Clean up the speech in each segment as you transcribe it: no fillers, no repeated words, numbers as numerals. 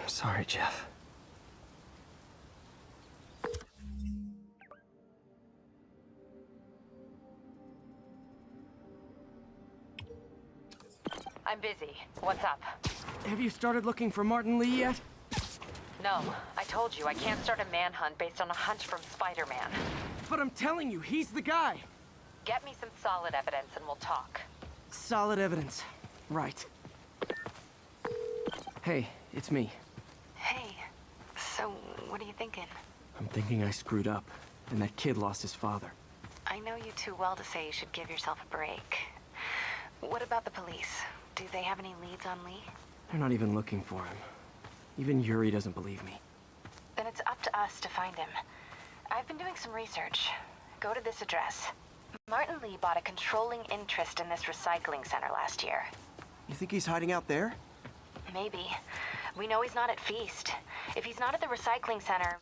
I'm sorry, Jeff. I'm busy. What's up? Have you started looking for Martin Lee yet? No, I told you I can't start a manhunt based on a hunch from Spider-Man. But I'm telling you, he's the guy. Get me some solid evidence and we'll talk. Solid evidence. Right. Hey, it's me. Hey, so what are you thinking? I'm thinking I screwed up, and that kid lost his father. I know you too well to say you should give yourself a break. What about the police? Do they have any leads on Lee? They're not even looking for him. Even Yuri doesn't believe me. Then it's up to us to find him. I've been doing some research. Go to this address. Martin Lee bought a controlling interest in this recycling center last year. You think he's hiding out there? Maybe. We know he's not at Feast. If he's not at the recycling center...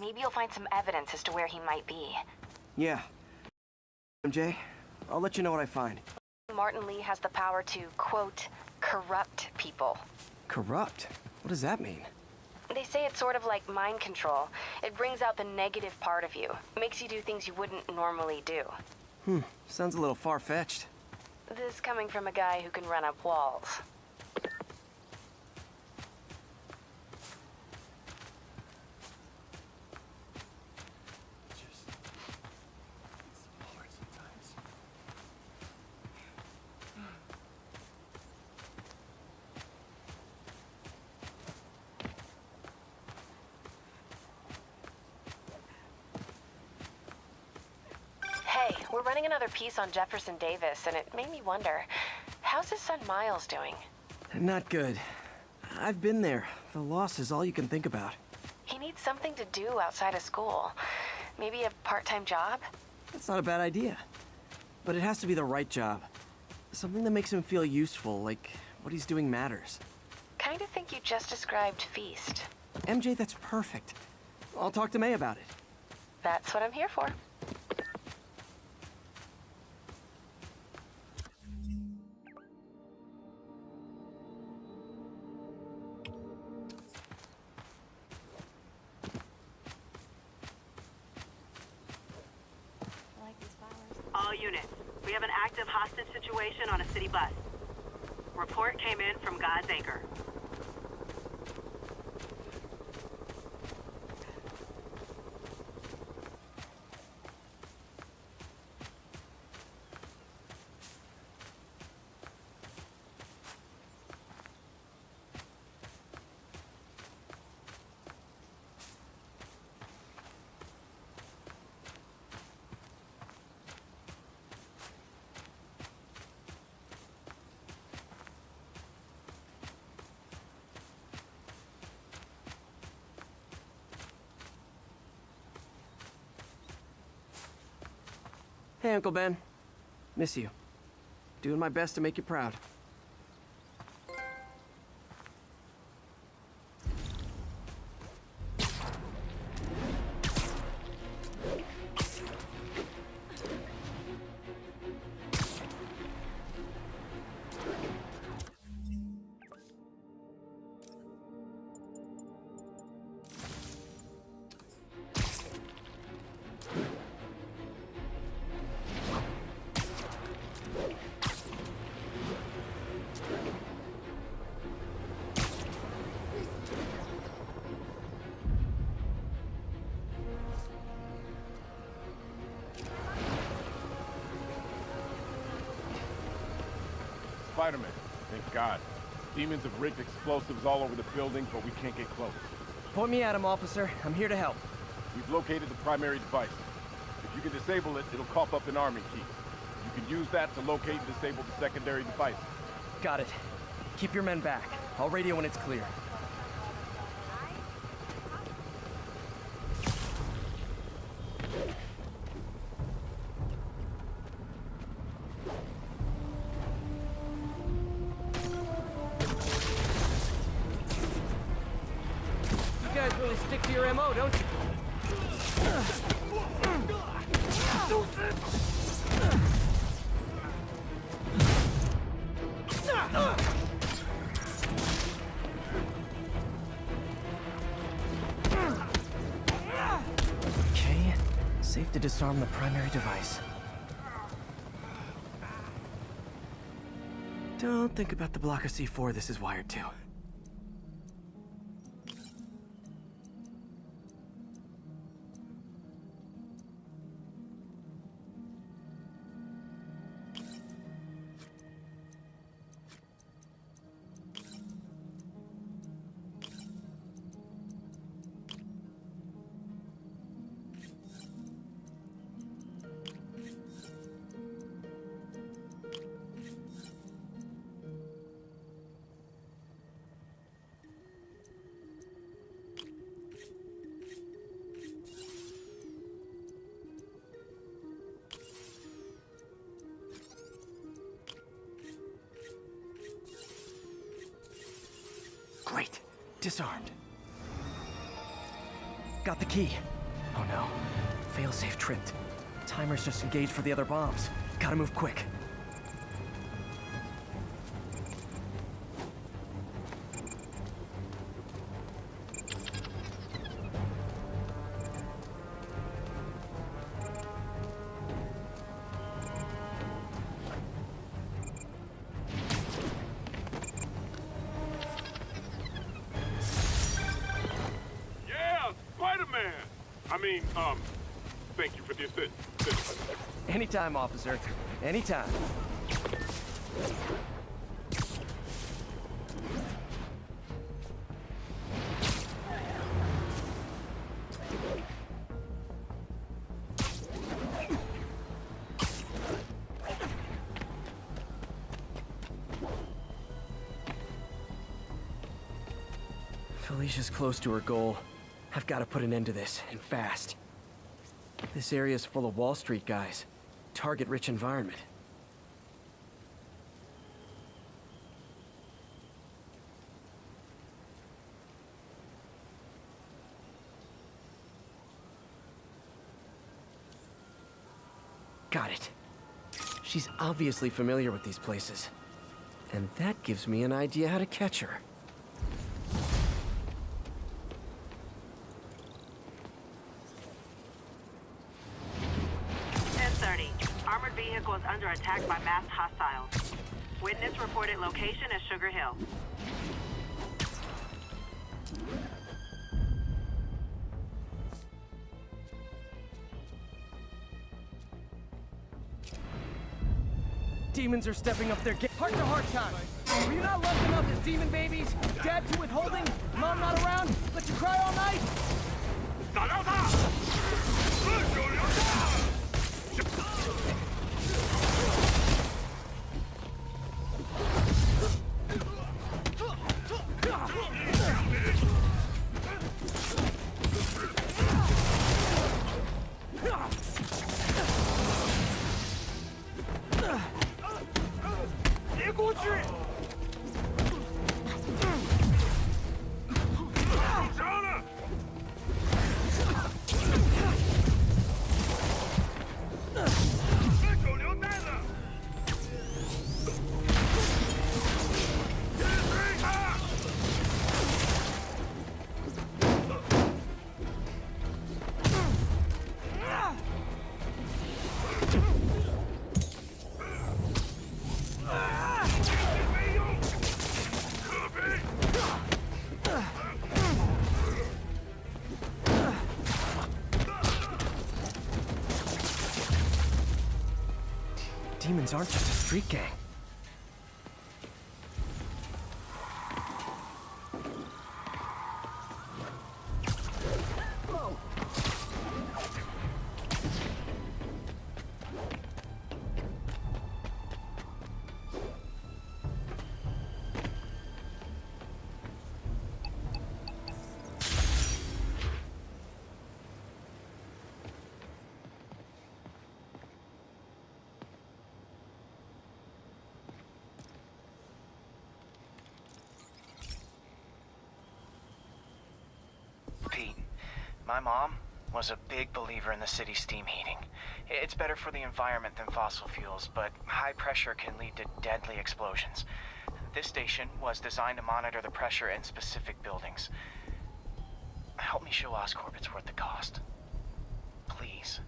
Maybe you'll find some evidence as to where he might be. Yeah. MJ, I'll let you know what I find. Martin Lee has the power to, quote, corrupt people. Corrupt? What does that mean? They say it's sort of like mind control. It brings out the negative part of you. Makes you do things you wouldn't normally do. Sounds a little far-fetched. This coming from a guy who can run up walls. Hey, we're running another piece on Jefferson Davis, and it made me wonder, how's his son Miles doing? Not good. I've been there. The loss is all you can think about. He needs something to do outside of school. Maybe a part-time job? That's not a bad idea. But it has to be the right job. Something that makes him feel useful, like what he's doing matters. Kinda think you just described Feast. MJ, that's perfect. I'll talk to May about it. That's what I'm here for. All units, we have an active hostage situation on a city bus. Report came in from God's Acre. Hey, Uncle Ben. Miss you. Doing my best to make you proud. Spider-Man, thank God. Demons have rigged explosives all over the building, but we can't get close. Point me at him, officer. I'm here to help. We've located the primary device. If you can disable it, it'll cough up an army key. You can use that to locate and disable the secondary device. Got it. Keep your men back. I'll radio when it's clear. really stick to your MO, don't you? Okay, safe to disarm the primary device. Don't think about the block of C4 this is wired to. Great. Disarmed. Got the key. Oh no. Failsafe tripped. Timer's just engaged for the other bombs. Gotta move quick. Thank you for the assist. Anytime, officer. Anytime. Felicia's close to her goal. I've got to put an end to this, and fast. This area's full of Wall Street guys. Target-rich environment. Got it. She's obviously familiar with these places. And that gives me an idea how to catch her. Armored vehicle is under attack by masked hostiles. Witness reported location as Sugar Hill. Demons are stepping up their game. Heart-to-heart time. Were you not loved enough as demon babies? Dad too withholding? Mom not around? Let you cry all night? Demons aren't just a street gang. My mom was a big believer in the city's steam heating. It's better for the environment than fossil fuels, but high pressure can lead to deadly explosions. This station was designed to monitor the pressure in specific buildings. Help me show Oscorp it's worth the cost. Please.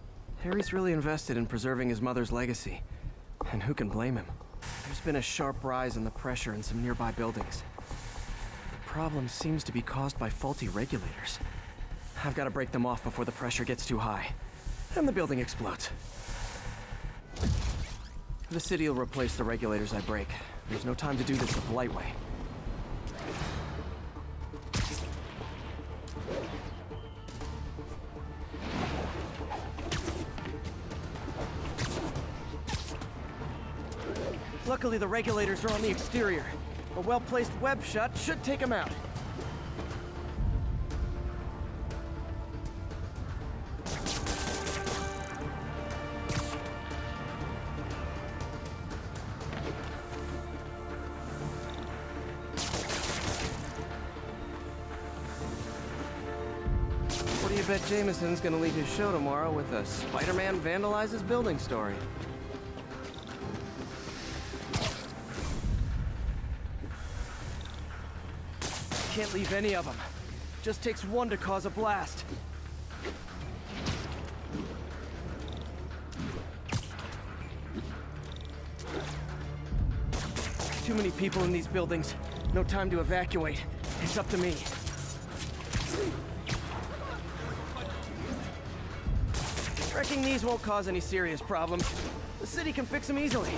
Harry's really invested in preserving his mother's legacy. And who can blame him? There's been a sharp rise in the pressure in some nearby buildings. The problem seems to be caused by faulty regulators. I've got to break them off before the pressure gets too high. And the building explodes. The city will replace the regulators I break. There's no time to do this the polite way. Luckily, the regulators are on the exterior. A well-placed web shot should take them out. What do you bet Jameson's gonna leave his show tomorrow with a Spider-Man vandalizes building story? Can't leave any of them. Just takes one to cause a blast. Too many people in these buildings. No time to evacuate. It's up to me. Wrecking these won't cause any serious problems. The city can fix them easily.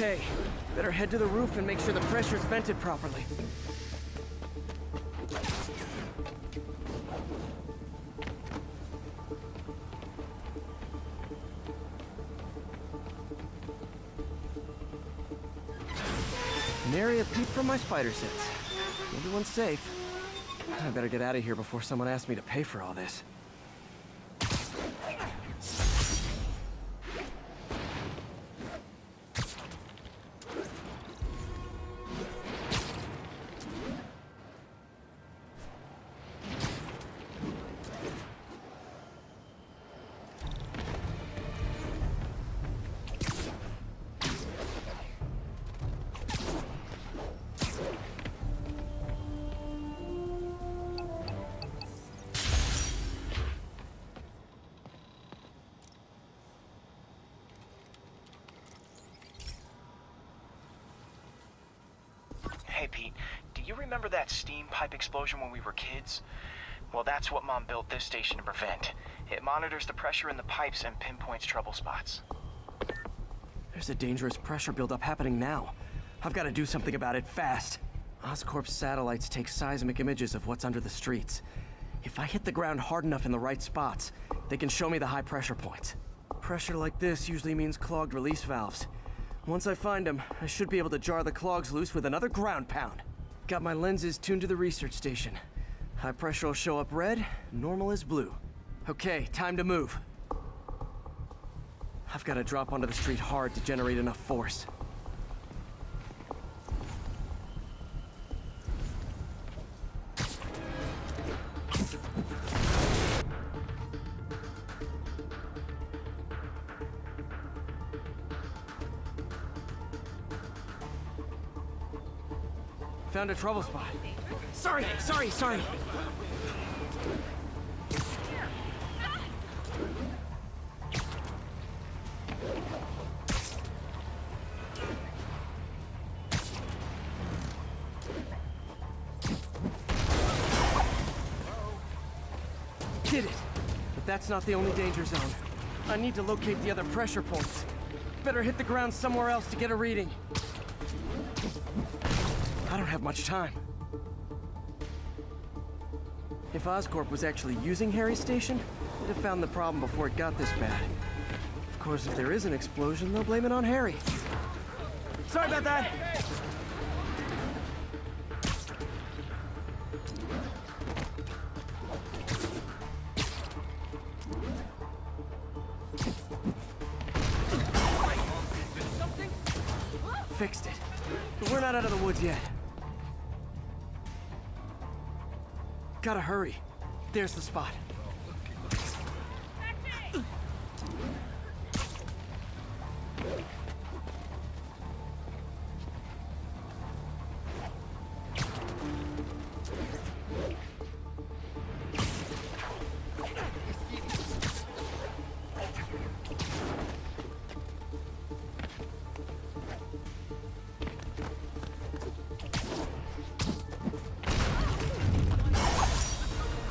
Okay, better head to the roof and make sure the pressure's vented properly. Nary a peep from my spider sense. Everyone's safe. I better get out of here before someone asks me to pay for all this. Hey, Pete, do you remember that steam pipe explosion when we were kids? Well, that's what Mom built this station to prevent. It monitors the pressure in the pipes and pinpoints trouble spots. There's a dangerous pressure buildup happening now. I've got to do something about it fast. Oscorp's satellites take seismic images of what's under the streets. If I hit the ground hard enough in the right spots, they can show me the high pressure points. Pressure like this usually means clogged release valves. Once I find them, I should be able to jar the clogs loose with another ground pound. Got my lenses tuned to the research station. High pressure will show up red, normal is blue. Okay, time to move. I've got to drop onto the street hard to generate enough force. Found a trouble spot. Sorry. Did it. But that's not the only danger zone. I need to locate the other pressure points. Better hit the ground somewhere else to get a reading. I don't have much time. If Oscorp was actually using Harry's station, they'd have found the problem before it got this bad. Of course, if there is an explosion, they'll blame it on Harry. Sorry about that! Fixed it. But we're not out of the woods yet. Gotta hurry. There's the spot.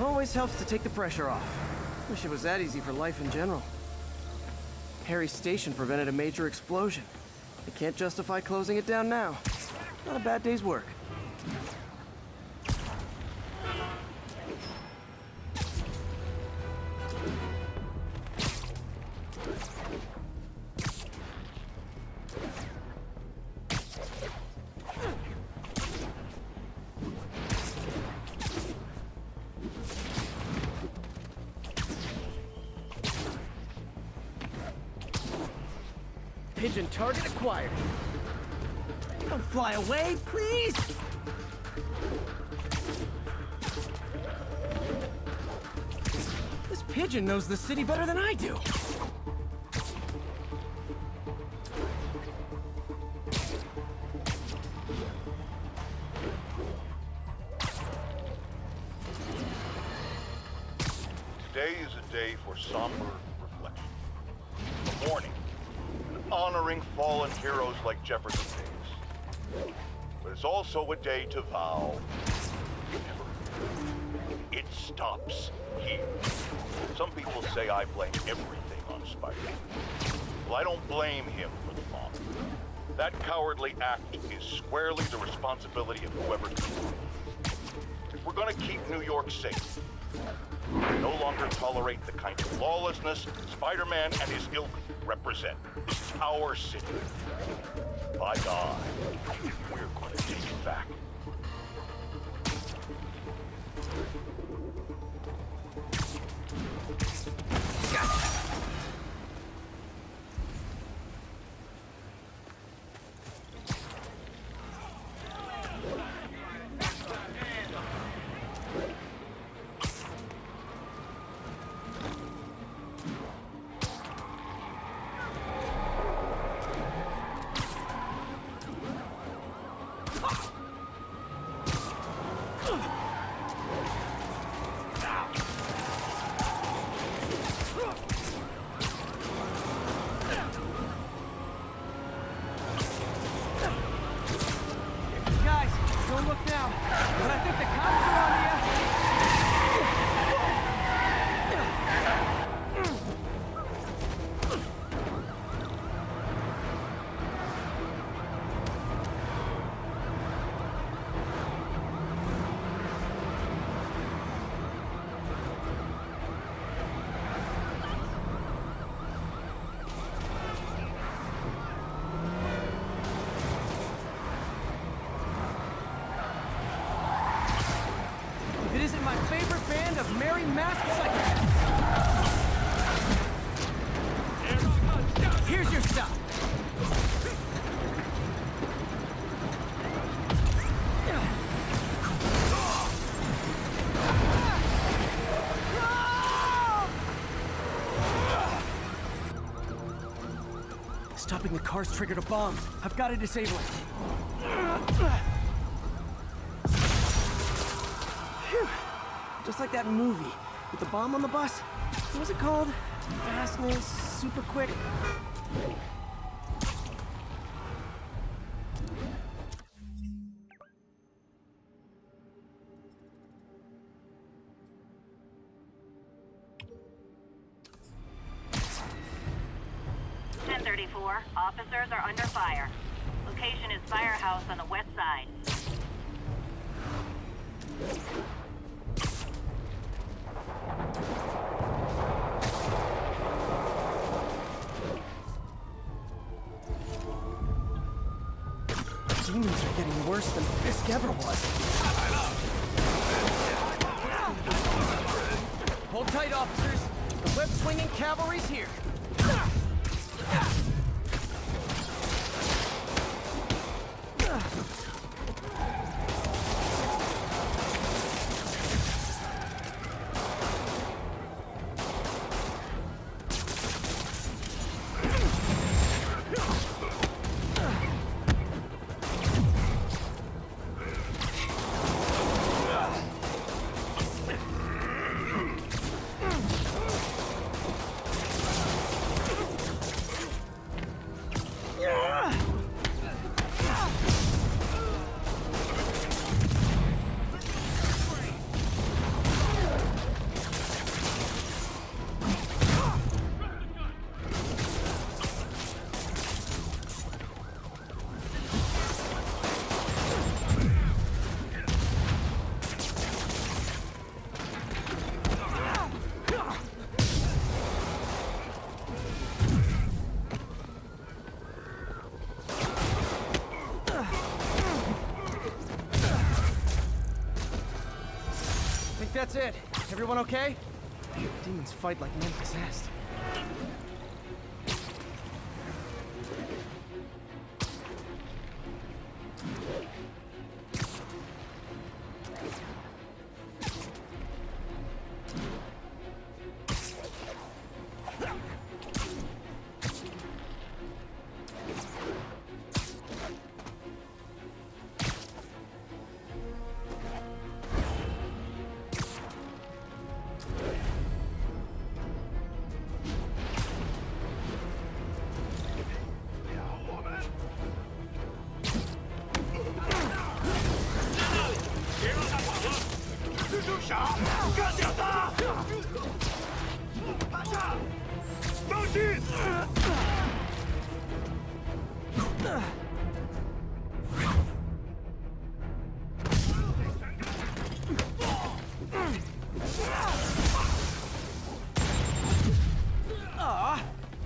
Always helps to take the pressure off. Wish it was that easy for life in general. Harry's station prevented a major explosion. They can't justify closing it down now. Not a bad day's work. Pigeon target acquired. Don't fly away, please! This pigeon knows the city better than I do. Today is a day for somber reflection. A mourning, honoring fallen heroes like Jefferson Davis. But it's also a day to vow never. It stops here. Some people say I blame everything on Spider-Man. Well, I don't blame him for the bomb. That cowardly act is squarely the responsibility of whoever did it. If we're gonna keep New York safe, we no longer tolerate the kind of lawlessness Spider-Man and his ilk represent. This is our city. By God, we're going to take it back. my favorite band of merry masked psychopaths. Here's your stuff. Stopping the car's triggered a bomb. I've got to disable it. Phew. Just like that movie with the bomb on the bus. What was it called? Fastness, super quick. Officers are under fire. Location is firehouse on the west side. Demons are getting worse than Fisk ever was. Hold tight, officers. The web-swinging cavalry's here. That's it. Everyone okay? Demons fight like men possessed.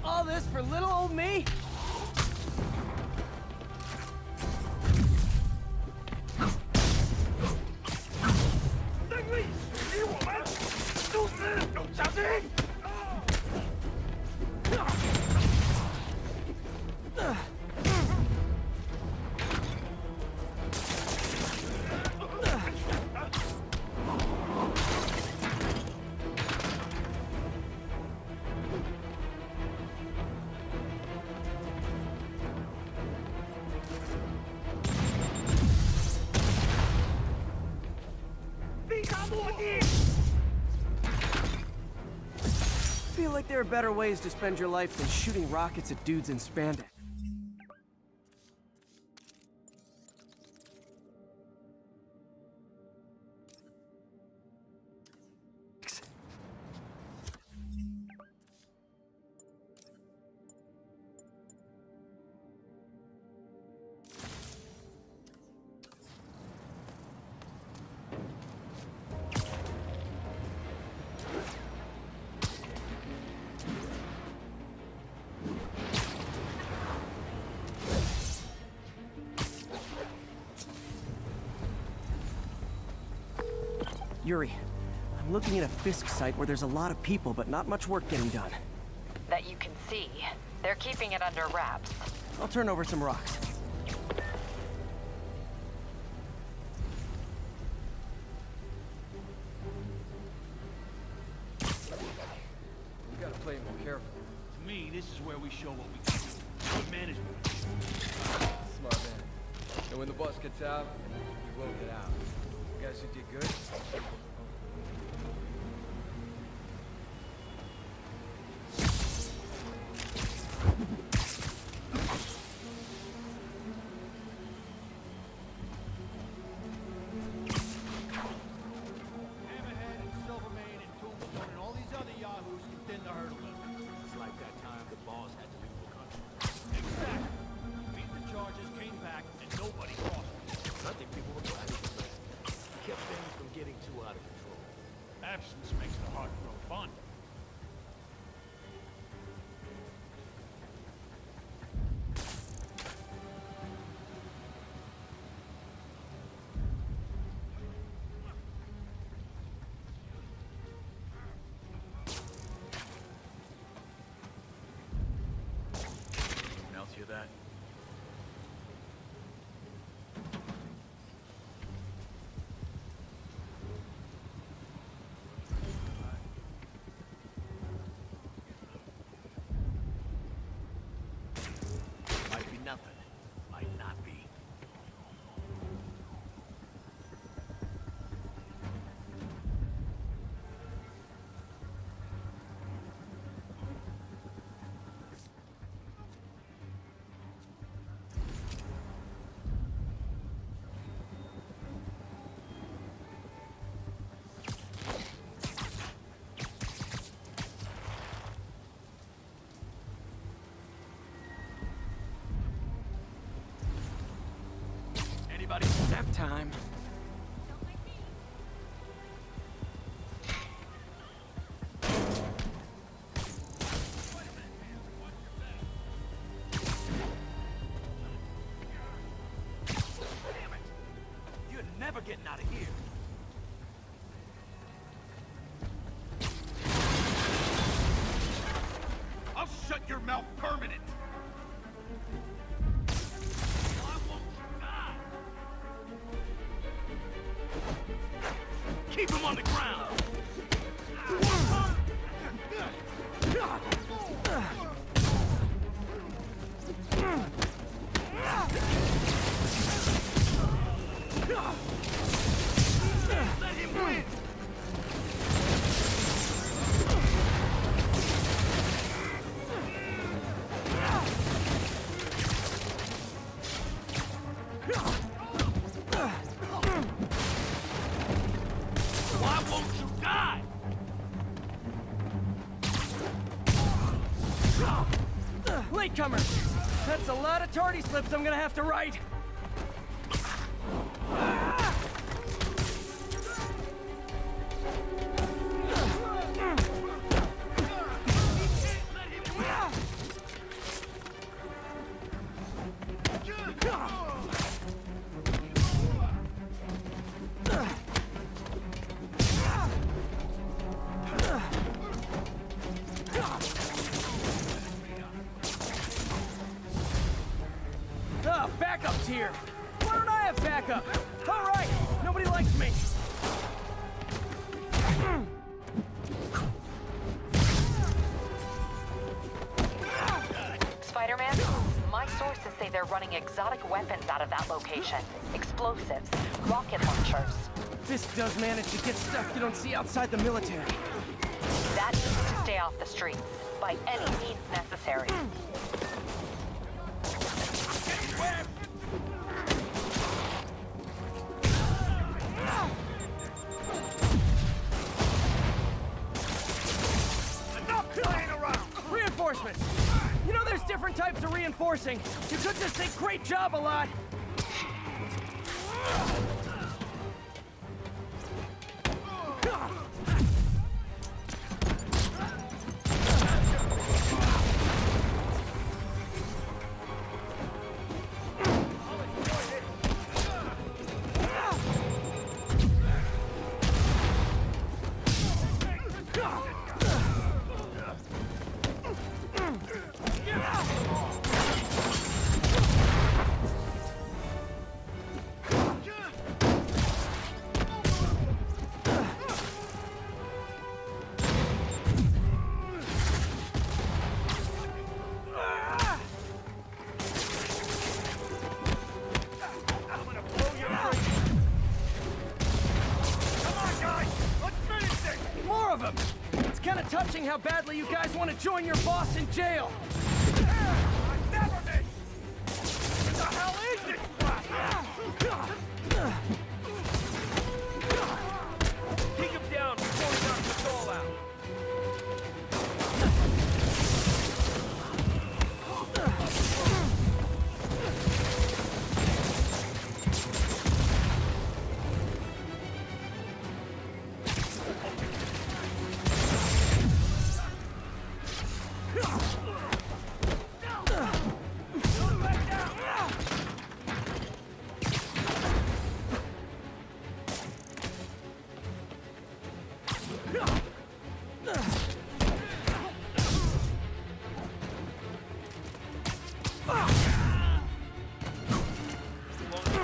All this for little old me? I feel like there are better ways to spend your life than shooting rockets at dudes in spandex. Yuri, I'm looking at a Fisk site where there's a lot of people, but not much work getting done. That you can see. They're keeping it under wraps. I'll turn over some rocks. We gotta play more careful. To me, this is where we show what we can do. Good management. Smart man. And when the boss gets out, he will get out. You guys think you're good? Hammerhead and Silvermane and Tombstone and all these other yahoos can thin the herd a little. It's like that time the boss had to leave the country. Exactly. He beat the charges, came back, and nobody crossed him. I think people were glad he was back. Kept things from getting too out of control. Absence makes the heart grow fond. Anyone else hear that? Might be nothing. Might not be. Anybody? Nap time. You're never getting out of here. I'll shut your mouth permanent. I won't die. Keep him on the ground. Let him win. Why won't you die? Latecomer! That's a lot of tardy slips I'm gonna have to write! Ah, backup's here! Why don't I have backup? Alright, nobody likes me! Spider-Man, my sources say they're running exotic weapons out of that location. Explosives, rocket launchers. Fisk does manage to get stuff you don't see outside the military. That needs to stay off the streets, by any means necessary. Enough playing around. Reinforcements! You know there's different types of reinforcing. You could just say great job a lot. of them! It's kind of touching how badly you guys want to join your boss in jail! Never me! What the hell is this crap? Take him down before he knocks us all out.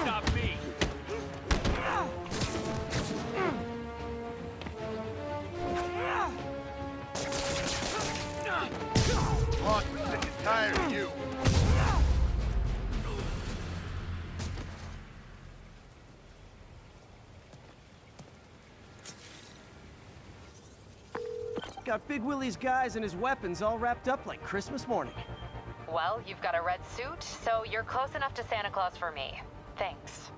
Stop me. Boss, we're sick and tired of you. Got Big Willie's guys and his weapons all wrapped up like Christmas morning. Well, you've got a red suit, so you're close enough to Santa Claus for me. Thanks.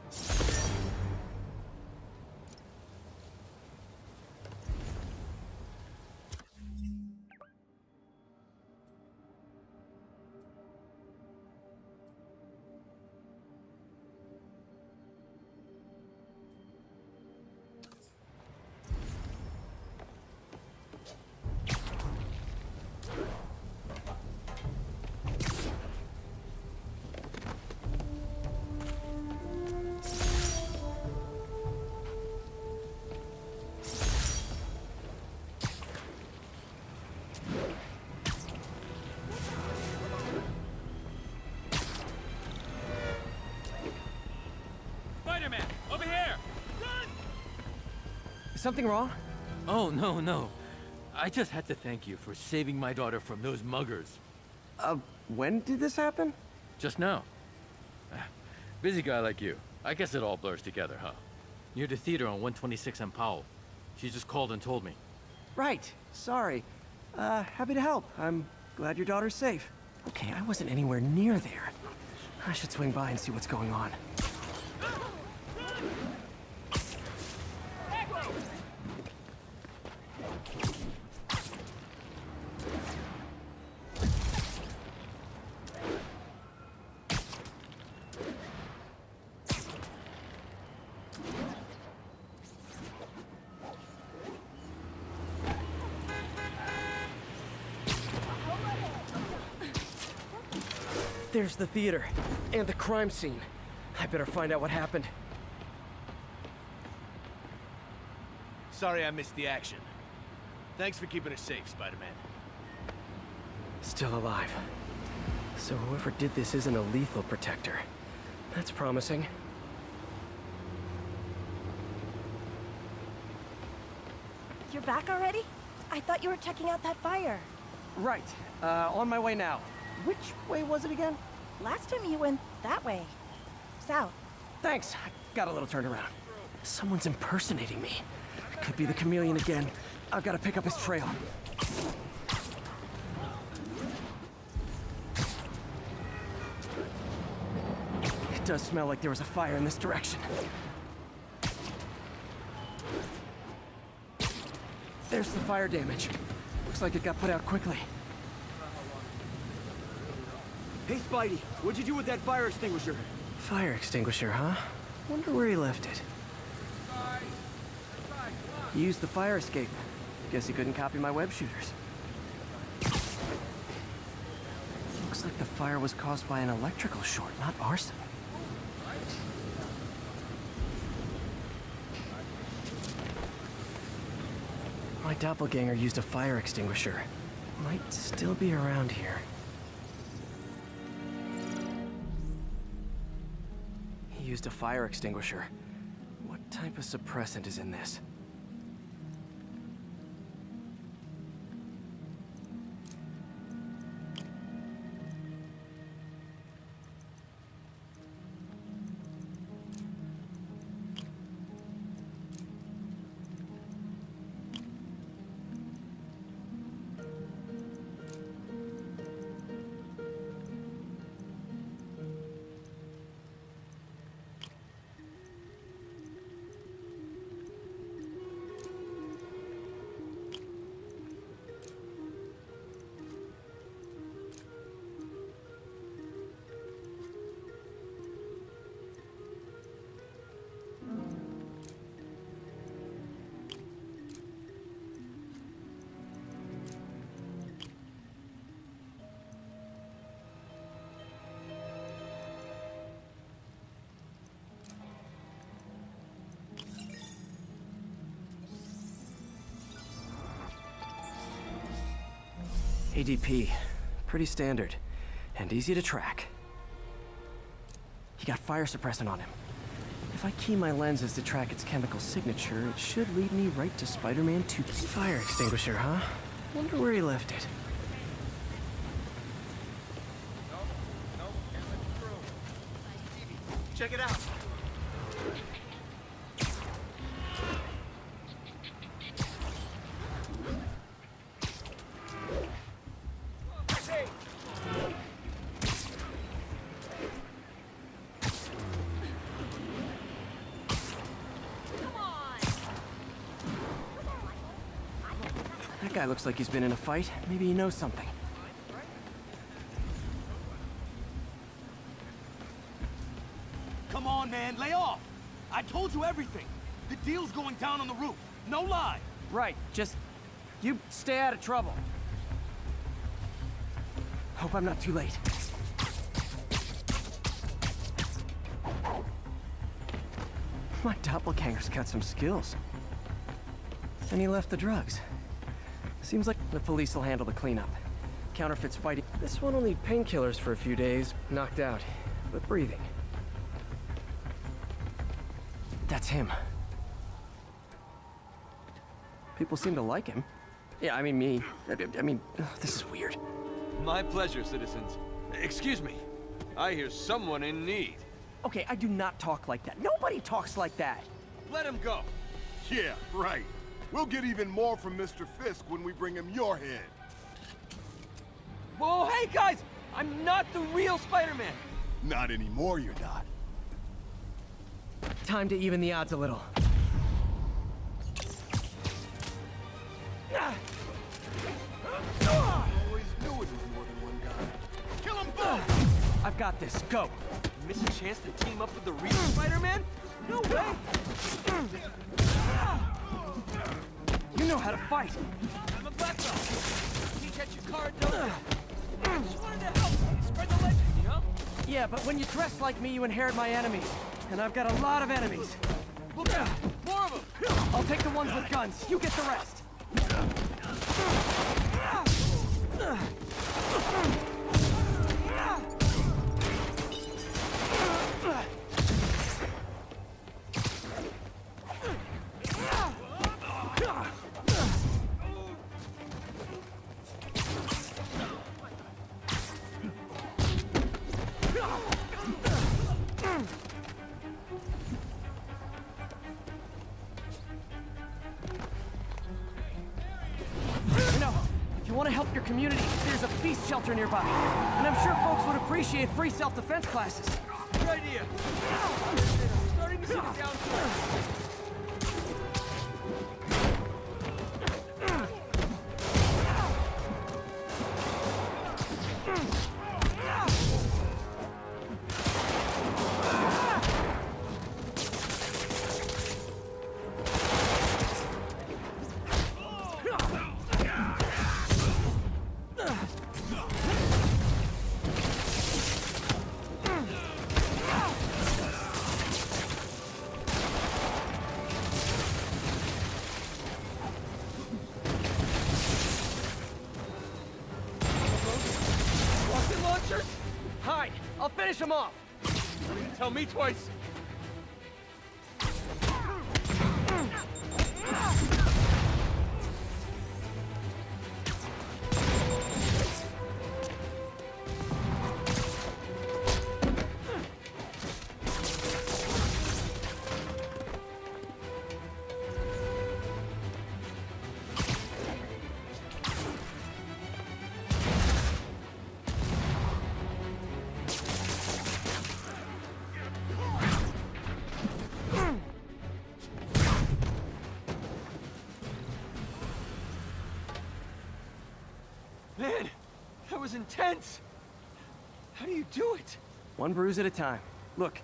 Spider-Man, over here! Is something wrong? Oh, no. I just had to thank you for saving my daughter from those muggers. When did this happen? Just now. Busy guy like you. I guess it all blurs together, huh? Near the theater on 126 and Powell. She just called and told me. Right. Sorry. Happy to help. I'm glad your daughter's safe. Okay, I wasn't anywhere near there. I should swing by and see what's going on. There's the theater, and the crime scene. I better find out what happened. Sorry I missed the action. Thanks for keeping us safe, Spider-Man. Still alive. So whoever did this isn't a lethal protector. That's promising. You're back already? I thought you were checking out that fire. Right. On my way now. Which way was it again? Last time you went that way. South. Thanks. I got a little turned around. Someone's impersonating me. Could be the chameleon again. I've got to pick up his trail. It does smell like there was a fire in this direction. There's the fire damage. Looks like it got put out quickly. Hey, Spidey, what'd you do with that fire extinguisher? Fire extinguisher, huh? Wonder where he left it. He used the fire escape. Guess he couldn't copy my web shooters. Looks like the fire was caused by an electrical short, not arson. My doppelganger used a fire extinguisher. Might still be around here. He used a fire extinguisher. What type of suppressant is in this? ADP. Pretty standard. And easy to track. He got fire suppressant on him. If I key my lenses to track its chemical signature, it should lead me right to Spider-Man 2. Fire extinguisher, huh? Wonder where he left it. Check it out. That guy looks like he's been in a fight. Maybe he knows something. Come on, man, lay off. I told you everything. The deal's going down on the roof. No lie. Right, just... you stay out of trouble. Hope I'm not too late. My doppelganger's got some skills. And he left the drugs. Seems like the police will handle the cleanup. Counterfeits fighting. This one will need painkillers for a few days. Knocked out, but breathing. That's him. People seem to like him. Yeah, I mean me. I mean, this is weird. My pleasure, citizens. Excuse me. I hear someone in need. Okay, I do not talk like that. Nobody talks like that. Let him go. Yeah, right. We'll get even more from Mr. Fisk when we bring him your head. Whoa, hey guys! I'm not the real Spider-Man! Not anymore, you're not. Time to even the odds a little. Always knew it was more than one guy. Kill them both! I've got this. Go. Miss a chance to team up with the real Spider-Man? No way! You know how to fight. I'm a black belt. Teach at your card, don't you? I just wanted to help you spread the legend, you know? Yeah, but when you dress like me, you inherit my enemies. And I've got a lot of enemies. Look out! More of them! I'll take the ones with guns. You get the rest. You want to help your community, there's a feast shelter nearby. And I'm sure folks would appreciate free self-defense classes. Good idea. I'm starting to see the downside. Hide! I'll finish him off! Tell me twice! Man, that was intense! How do you do it? One bruise at a time. Look,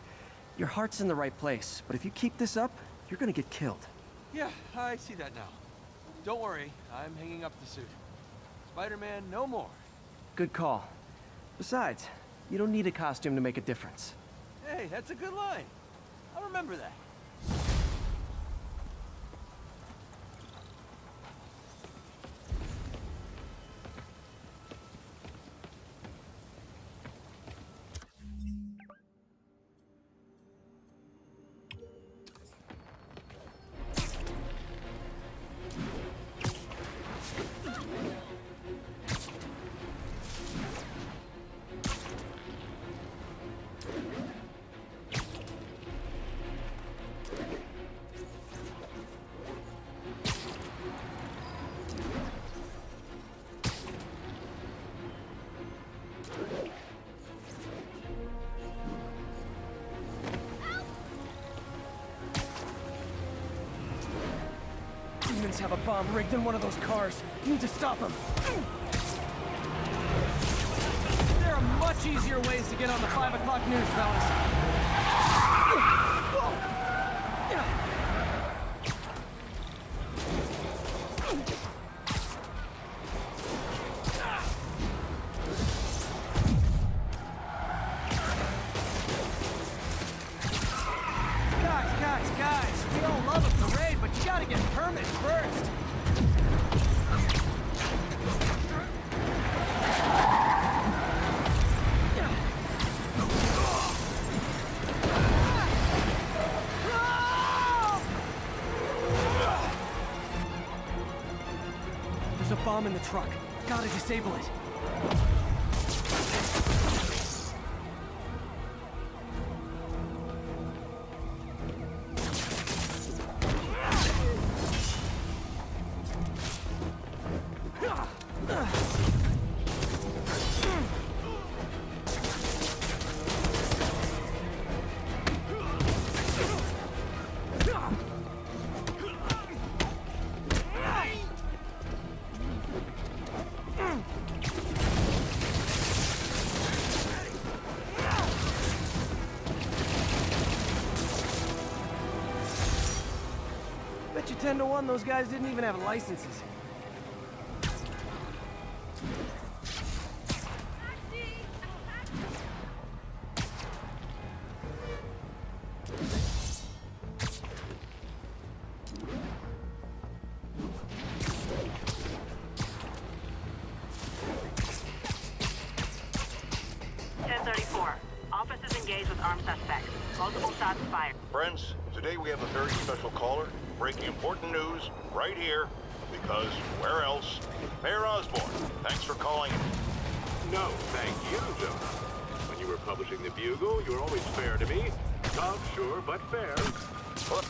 your heart's in the right place, but if you keep this up, you're gonna get killed. Yeah, I see that now. Don't worry, I'm hanging up the suit. Spider-Man, no more. Good call. Besides, you don't need a costume to make a difference. Hey, that's a good line. I'll remember that. demons have a bomb rigged in one of those cars. Need to stop them. There are much easier ways to get on the 5 o'clock news, fellas. Guys, we all love a parade, but you gotta get permits first. There's a bomb in the truck. Gotta disable it. Bet you 10 to 1 those guys didn't even have licenses. Officers engaged with armed suspects. Multiple shots fired. Friends, today we have a very special caller breaking important news right here, because where else? Mayor Osborne, thanks for calling. No, thank you, Joe. When you were publishing the Bugle, you were always fair to me. Tough, sure, but fair. Look.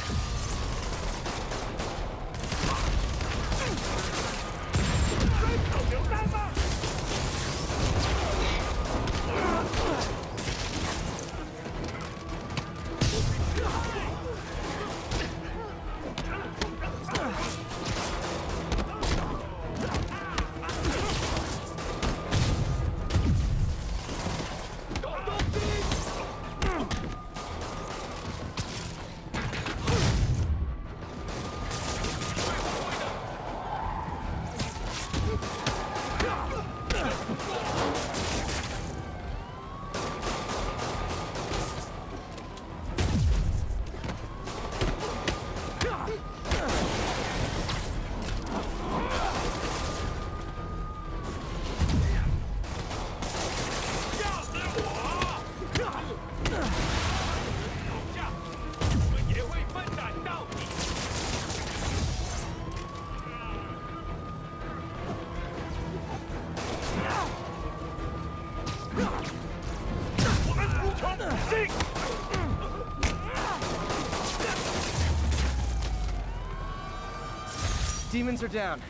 Demons are down.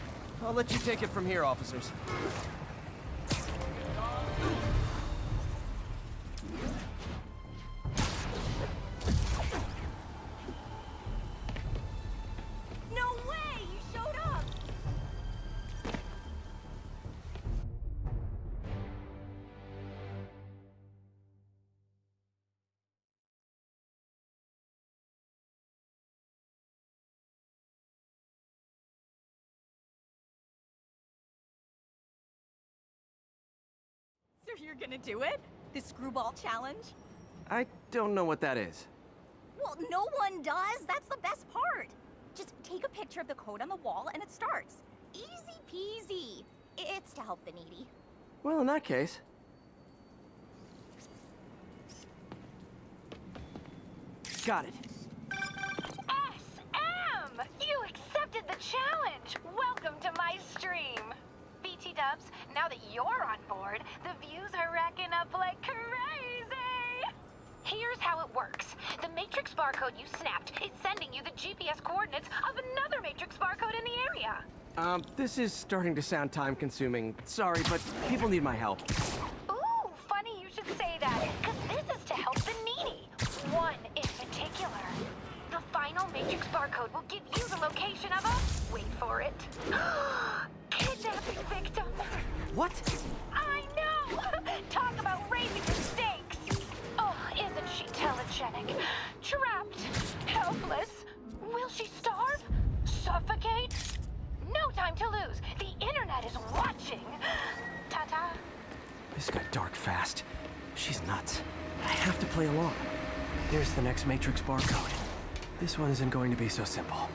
I'll let you take it from here, officers. No way! You showed up! So you're gonna do it? The screwball challenge? I don't know what that is. Well, no one does. That's the best part. Just take a picture of the code on the wall and it starts. Easy peasy. It's to help the needy. Well, in that case... Got it. SM! You accepted the challenge! Welcome to my stream! BT Dubs, now that you're on board, the views are racking up like crazy! Here's how it works. The Matrix barcode you snapped is sending you the GPS coordinates of another Matrix barcode in the area. This is starting to sound time-consuming. Sorry, but people need my help. Ooh, funny you should say that, because this is to help the needy. One in particular. The final Matrix barcode barcode will give you the location of a... Wait for it. Kidnapping victim. What? I know! Talk about raising the stakes. Oh, isn't she telegenic? Trapped. Helpless. Will she starve? Suffocate? No time to lose. The internet is watching. Ta-ta. This got dark fast. She's nuts. I have to play along. There's the next Matrix barcode. This one isn't going to be so simple.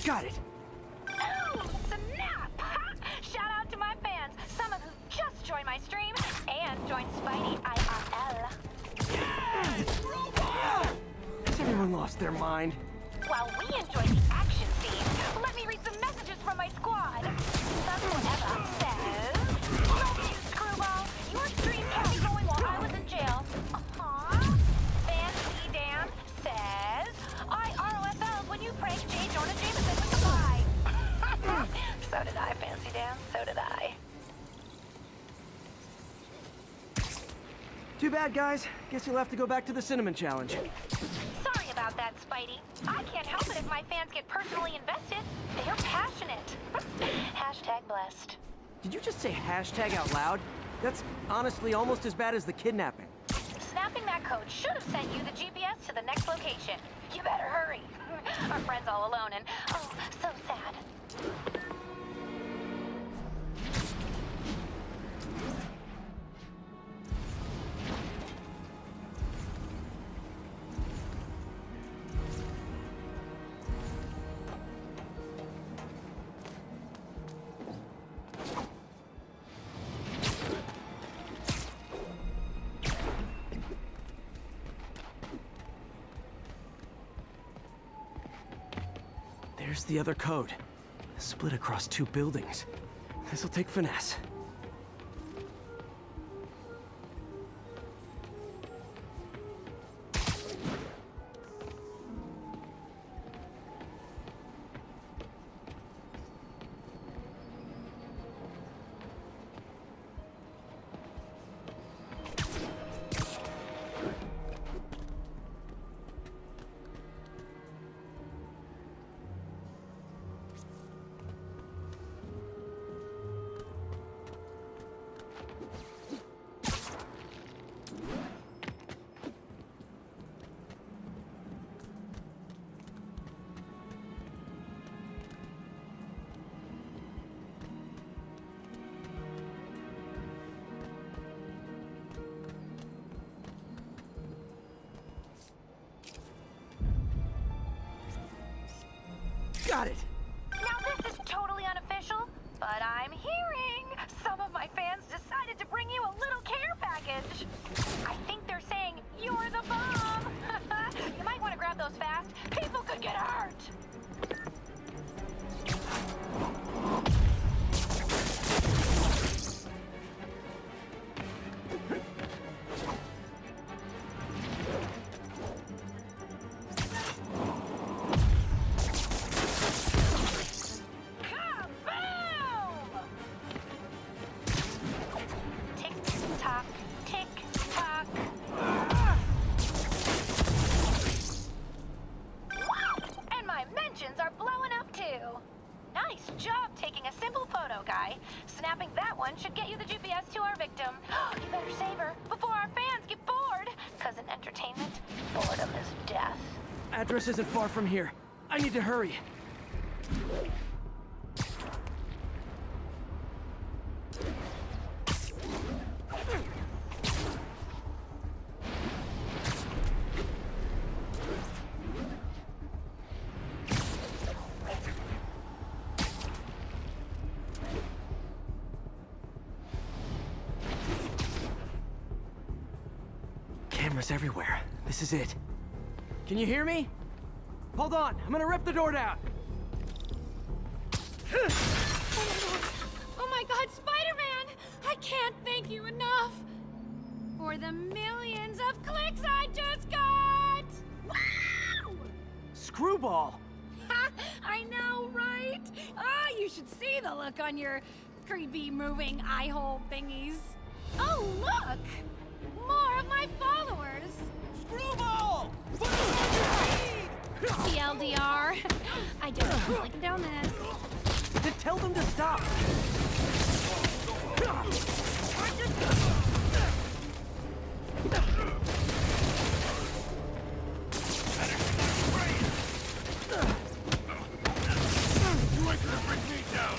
Got it! Oh, snap! Shout out to my fans, some of who just joined my stream and joined Spidey IRL. Yes! Robot! Has everyone lost their mind? While we enjoy the action scene, let me read some messages from my squad. Subwhatever says, love you, Screwball. Your stream kept me going while I was in jail. Fancy Dan says, I ROFL'd when you pranked J. Jonah Jameson with the pie. So did I, Fancy Dan. So did I. Too bad, guys. Guess you'll have to go back to the Cinnamon Challenge. Sorry about that, Spidey. I can't help it if my fans get personally invested. They're passionate. Hashtag blessed. Did you just say hashtag out loud? That's honestly almost as bad as the kidnapping. Snapping that code should have sent you the GPS to the next location. You better hurry. Our friend's all alone and, oh, so sad. There's the other code. Split across 2 buildings. This'll take finesse. Got it! Now this is totally unofficial, but I'm hearing some of my fans decided to bring you a little care package. I think they're saying you're the bomb. You might want to grab those fast. People could get hurt. Good job taking a simple photo, Guy. Snapping that one should get you the GPS to our victim. You better save her before our fans get bored. 'Cause in entertainment, boredom is death. Address isn't far from here. I need to hurry. Cameras everywhere. This is it. Can you hear me? Hold on, I'm gonna rip the door down. Oh my god, Spider-Man! I can't thank you enough for the millions of clicks I just got! Wow! Screwball! Ha! I know, right? Ah, you should see the look on your creepy moving eye hole thingies. Oh, look! More of my followers! Screwball! Put us on your feet! TLDR. I just clicked down this. Then tell them to stop! You ain't gonna bring me down!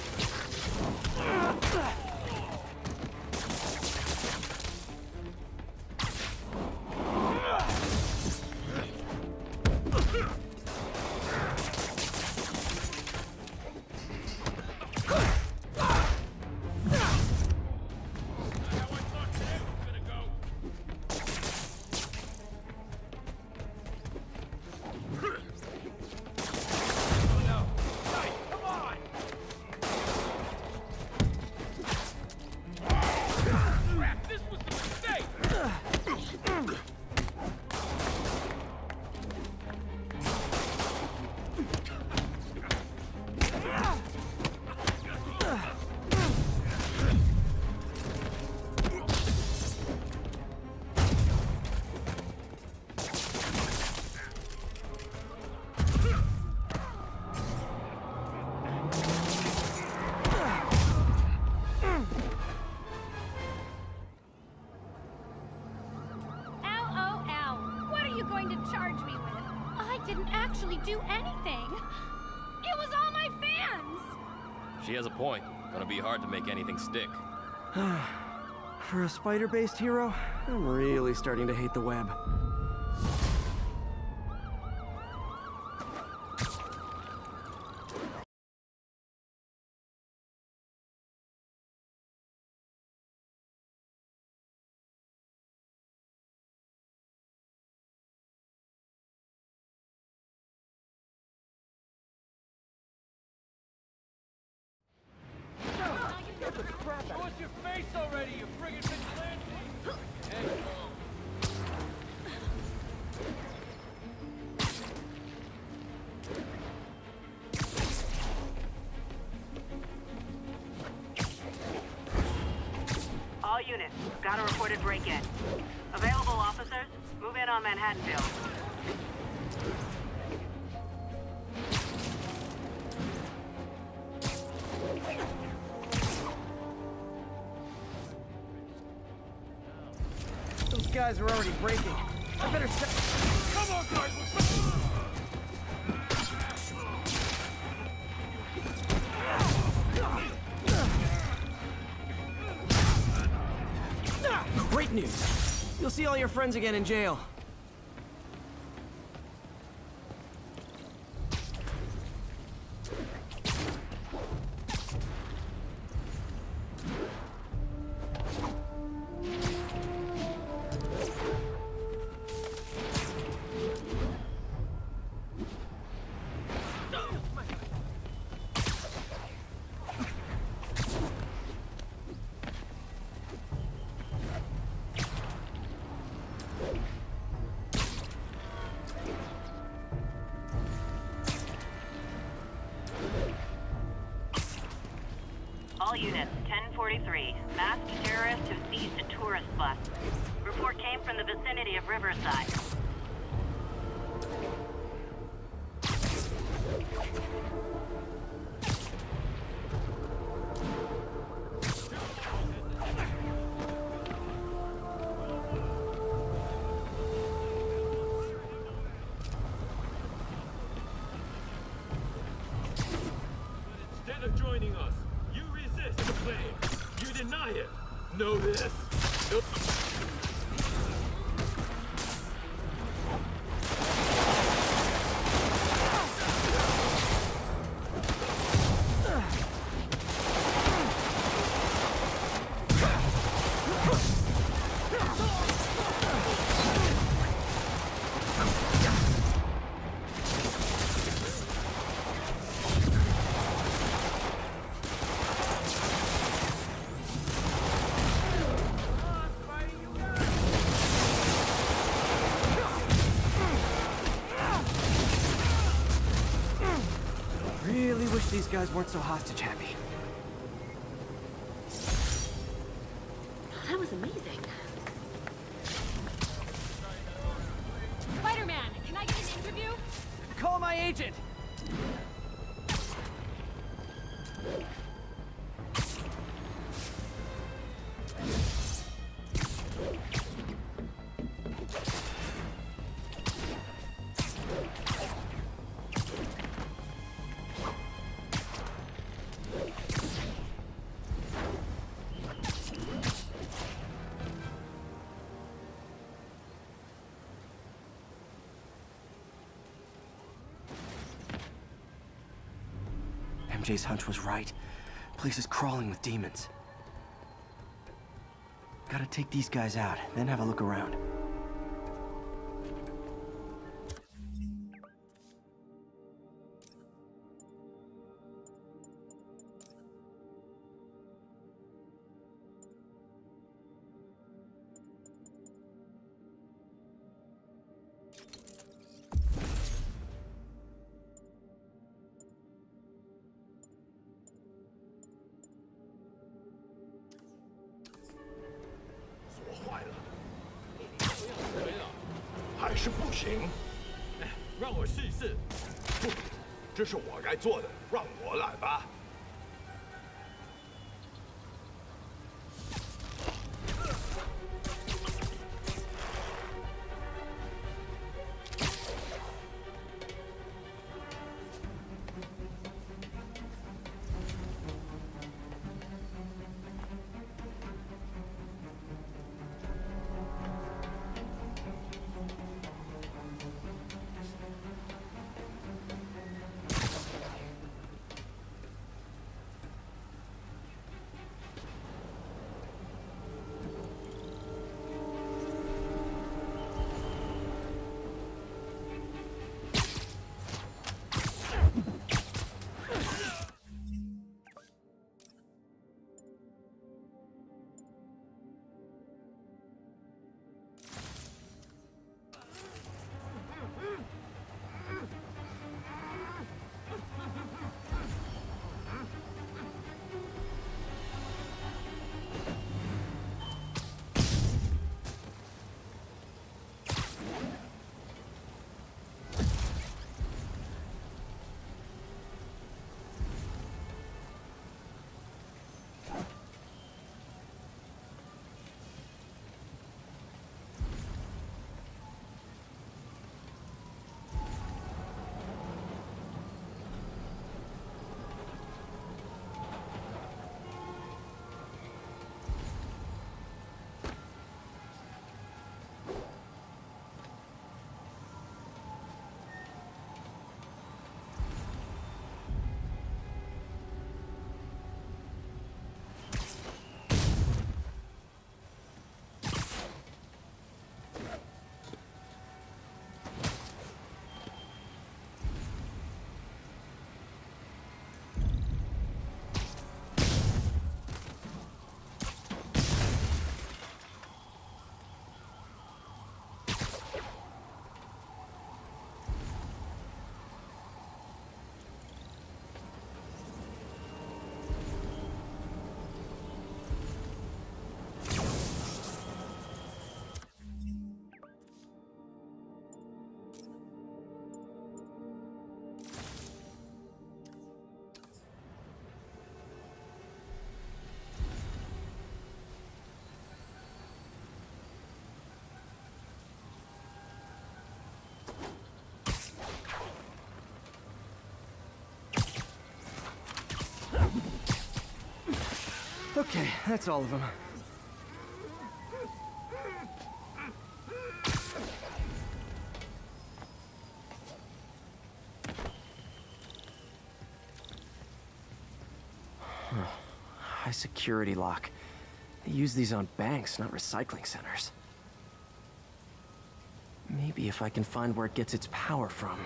Do anything. It was all my fans. She has a point. Gonna be hard to make anything stick. For a spider-based hero, I'm really starting to hate the web. Show us your face already, you friggin' vigilante! Hey. All units, got a reported break-in. Available officers, move in on Manhattanville. Those guys are already breaking. I better Come on, guys! Great news. You'll see all your friends again in jail. All units, 1043. Masked terrorist who seized a tourist bus. Report came from the vicinity of Riverside. joining us. You resist the claim. You deny it. Know this. Really wish these guys weren't so hostage happy. That was amazing. Spider-Man, can I get an interview? Call my agent! MJ's hunch was right. Place is crawling with demons. Gotta take these guys out, then have a look around. "让我试一试。不，这是我该做的，让我来吧。Okay, that's all of them. High security lock. They use these on banks, not recycling centers. Maybe if I can find where it gets its power from.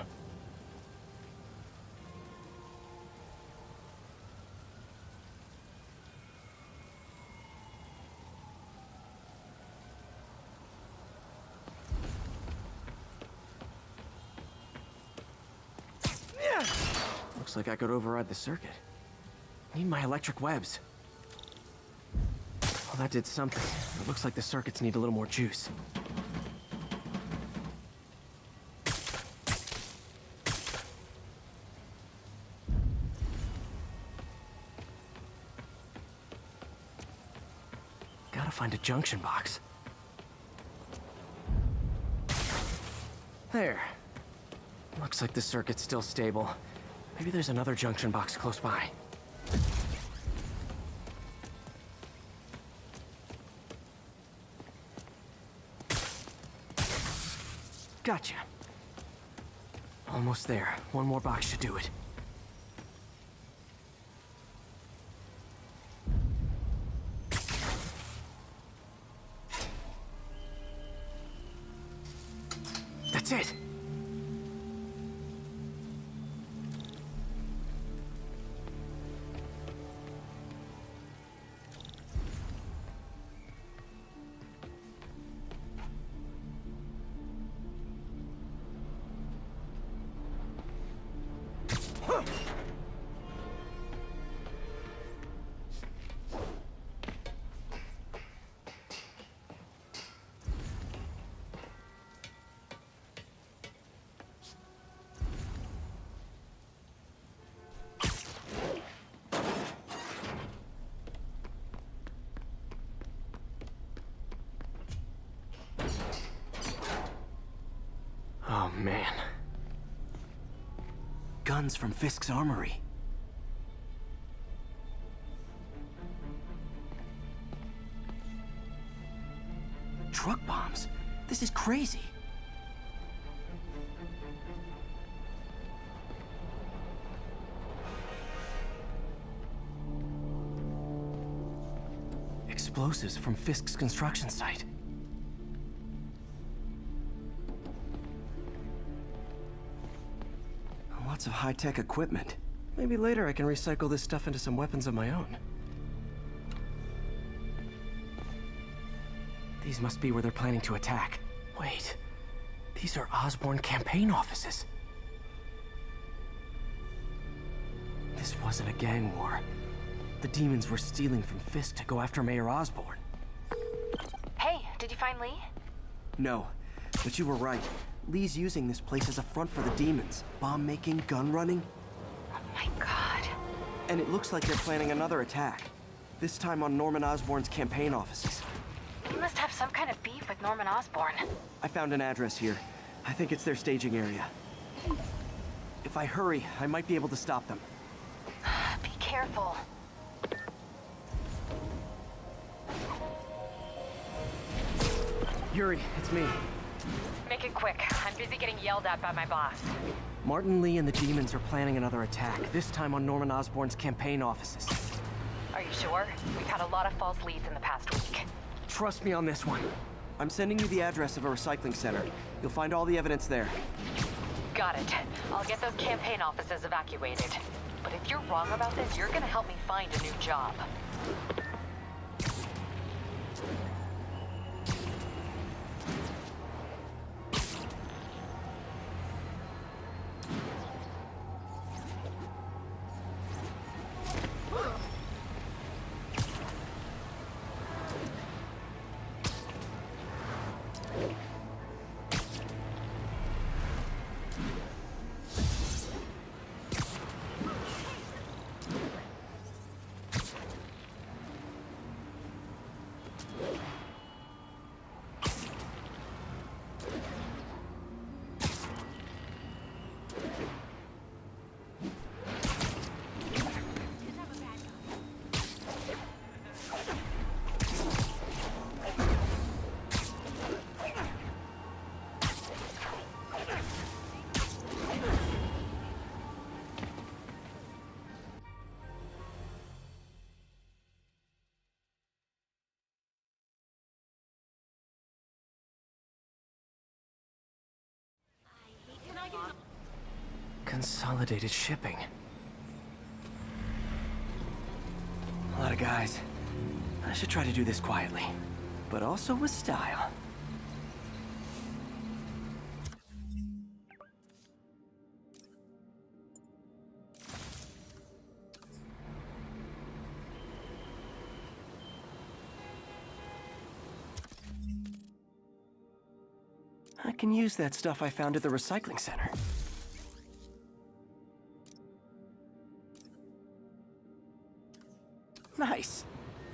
Looks like I could override the circuit. Need my electric webs. Well, that did something. It looks like the circuits need a little more juice. Gotta find a junction box. There. Looks like the circuit's still stable. Maybe there's another junction box close by. Gotcha. Almost there. One more box should do it. That's it. Oh, man. Guns from Fisk's armory. Truck bombs? This is crazy. Explosives from Fisk's construction site. Lots of high-tech equipment. Maybe later I can recycle this stuff into some weapons of my own. These must be where they're planning to attack. Wait, these are Osborn campaign offices. This wasn't a gang war. The demons were stealing from Fisk to go after Mayor Osborn. Hey, did you find Lee? No, but you were right. Lee's using this place as a front for the demons. Bomb-making, gun-running. Oh my god. And it looks like they're planning another attack. This time on Norman Osborn's campaign offices. You must have some kind of beef with Norman Osborn. I found an address here. I think it's their staging area. If I hurry, I might be able to stop them. Be careful. Yuri, it's me. Make it quick. I'm busy getting yelled at by my boss. Martin Lee and the demons are planning another attack, this time on Norman Osborn's campaign offices. Are you sure? We've had a lot of false leads in the past week. Trust me on this one. I'm sending you the address of a recycling center. You'll find all the evidence there. Got it. I'll get those campaign offices evacuated. But if you're wrong about this, you're gonna help me find a new job. Consolidated shipping. A lot of guys. I should try to do this quietly, but also with style. I can use that stuff I found at the recycling center. Nice.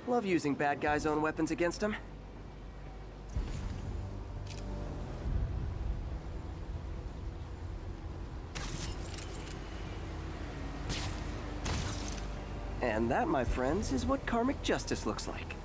Love using bad guys' own weapons against them. And that, my friends, is what karmic justice looks like.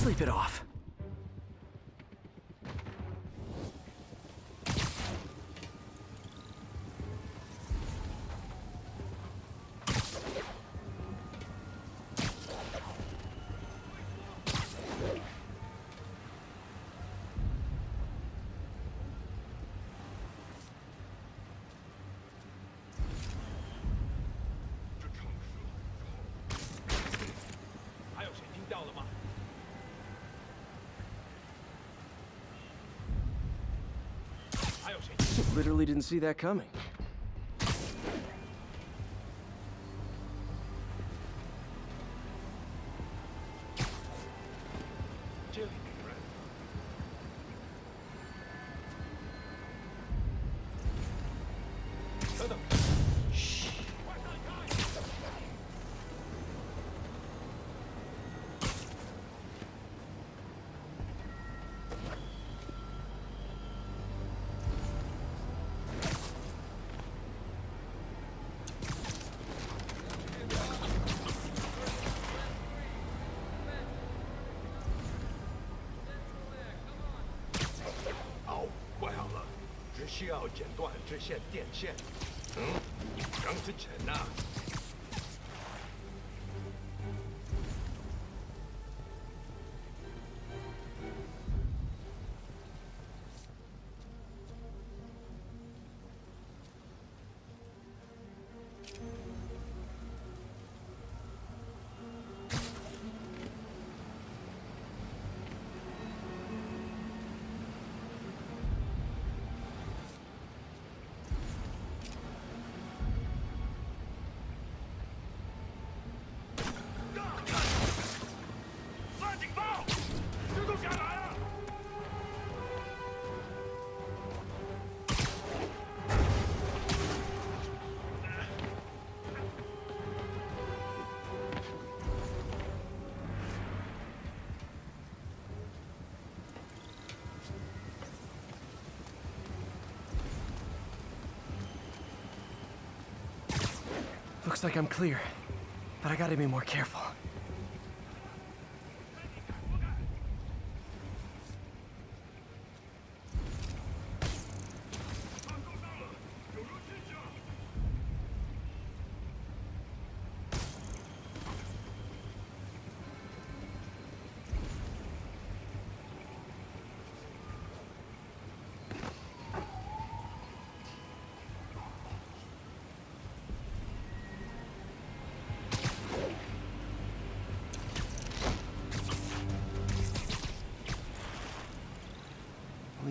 Sleep it off. Literally didn't see that coming. Looks like I'm clear, but I gotta be more careful.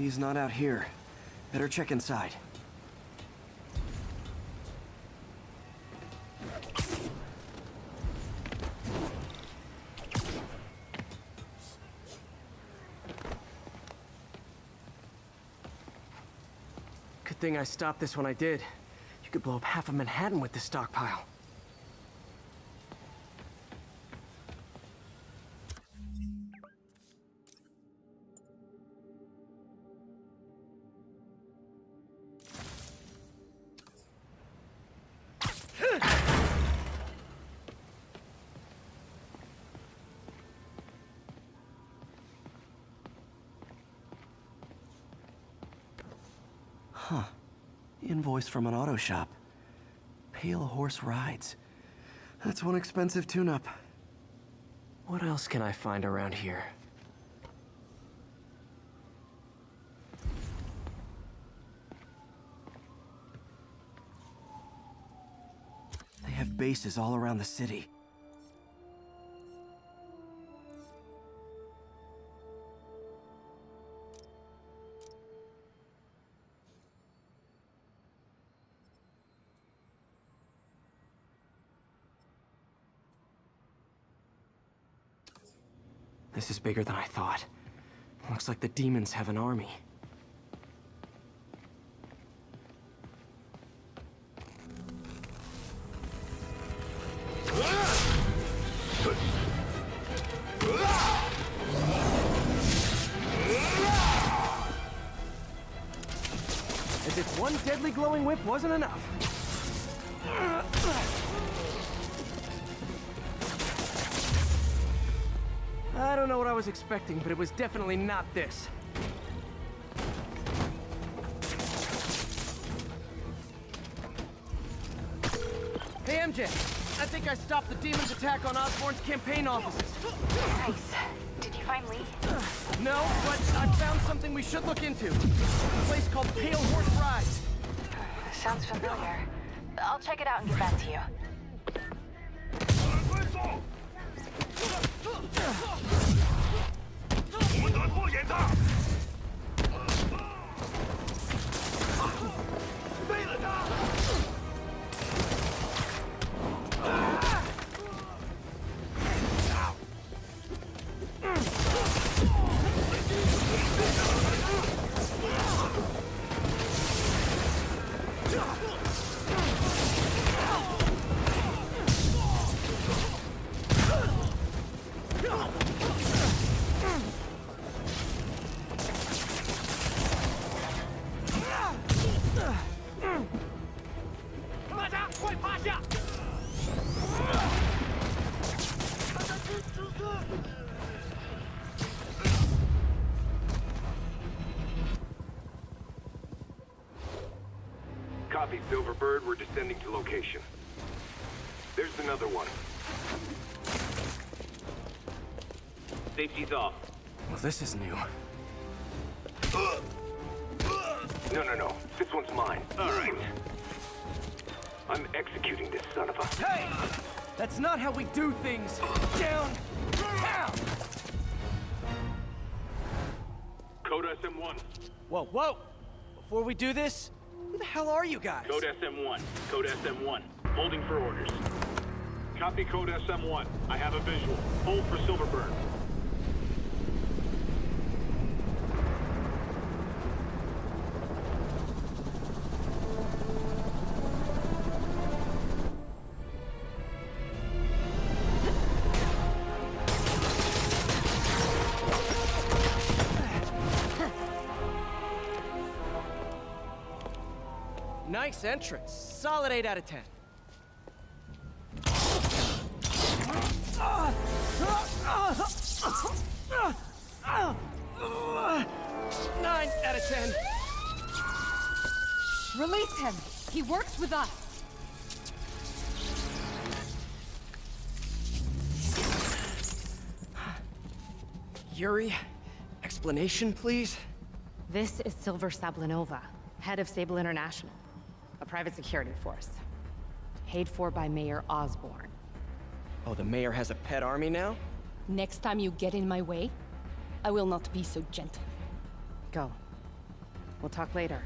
Lee's not out here. Better check inside. Good thing I stopped this when I did. You could blow up half of Manhattan with this stockpile. Huh. Invoice from an auto shop. Pale Horse Rides. That's one expensive tune-up. What else can I find around here? They have bases all around the city. This is bigger than I thought. Looks like the demons have an army. As if one deadly glowing whip wasn't enough. I don't know what I was expecting, but it was definitely not this. Hey, MJ. I think I stopped the demon's attack on Osborn's campaign offices. Nice. Did you find Lee? No, but I found something we should look into. A place called Pale Horse Rides. Sounds familiar. I'll check it out and get back to you. Copy, Silverbird. We're descending to location. There's another one. Safety's off. Well, this is new. No. This one's mine. All right. I'm executing this son of a... Hey! That's not how we do things! Down! Down! Code SM1. Whoa, whoa! Before we do this, who the hell are you guys? Code SM1. Code SM1. Holding for orders. Copy Code SM1. I have a visual. Hold for Silverburn. Nice entrance. Solid 8 out of 10. 9 out of 10. Release him. He works with us. Yuri, explanation, please? This is Silver Sablinova, head of Sable International, a private security force. Paid for by Mayor Osborn. Oh, the mayor has a pet army now? Next time you get in my way, I will not be so gentle. Go. We'll talk later.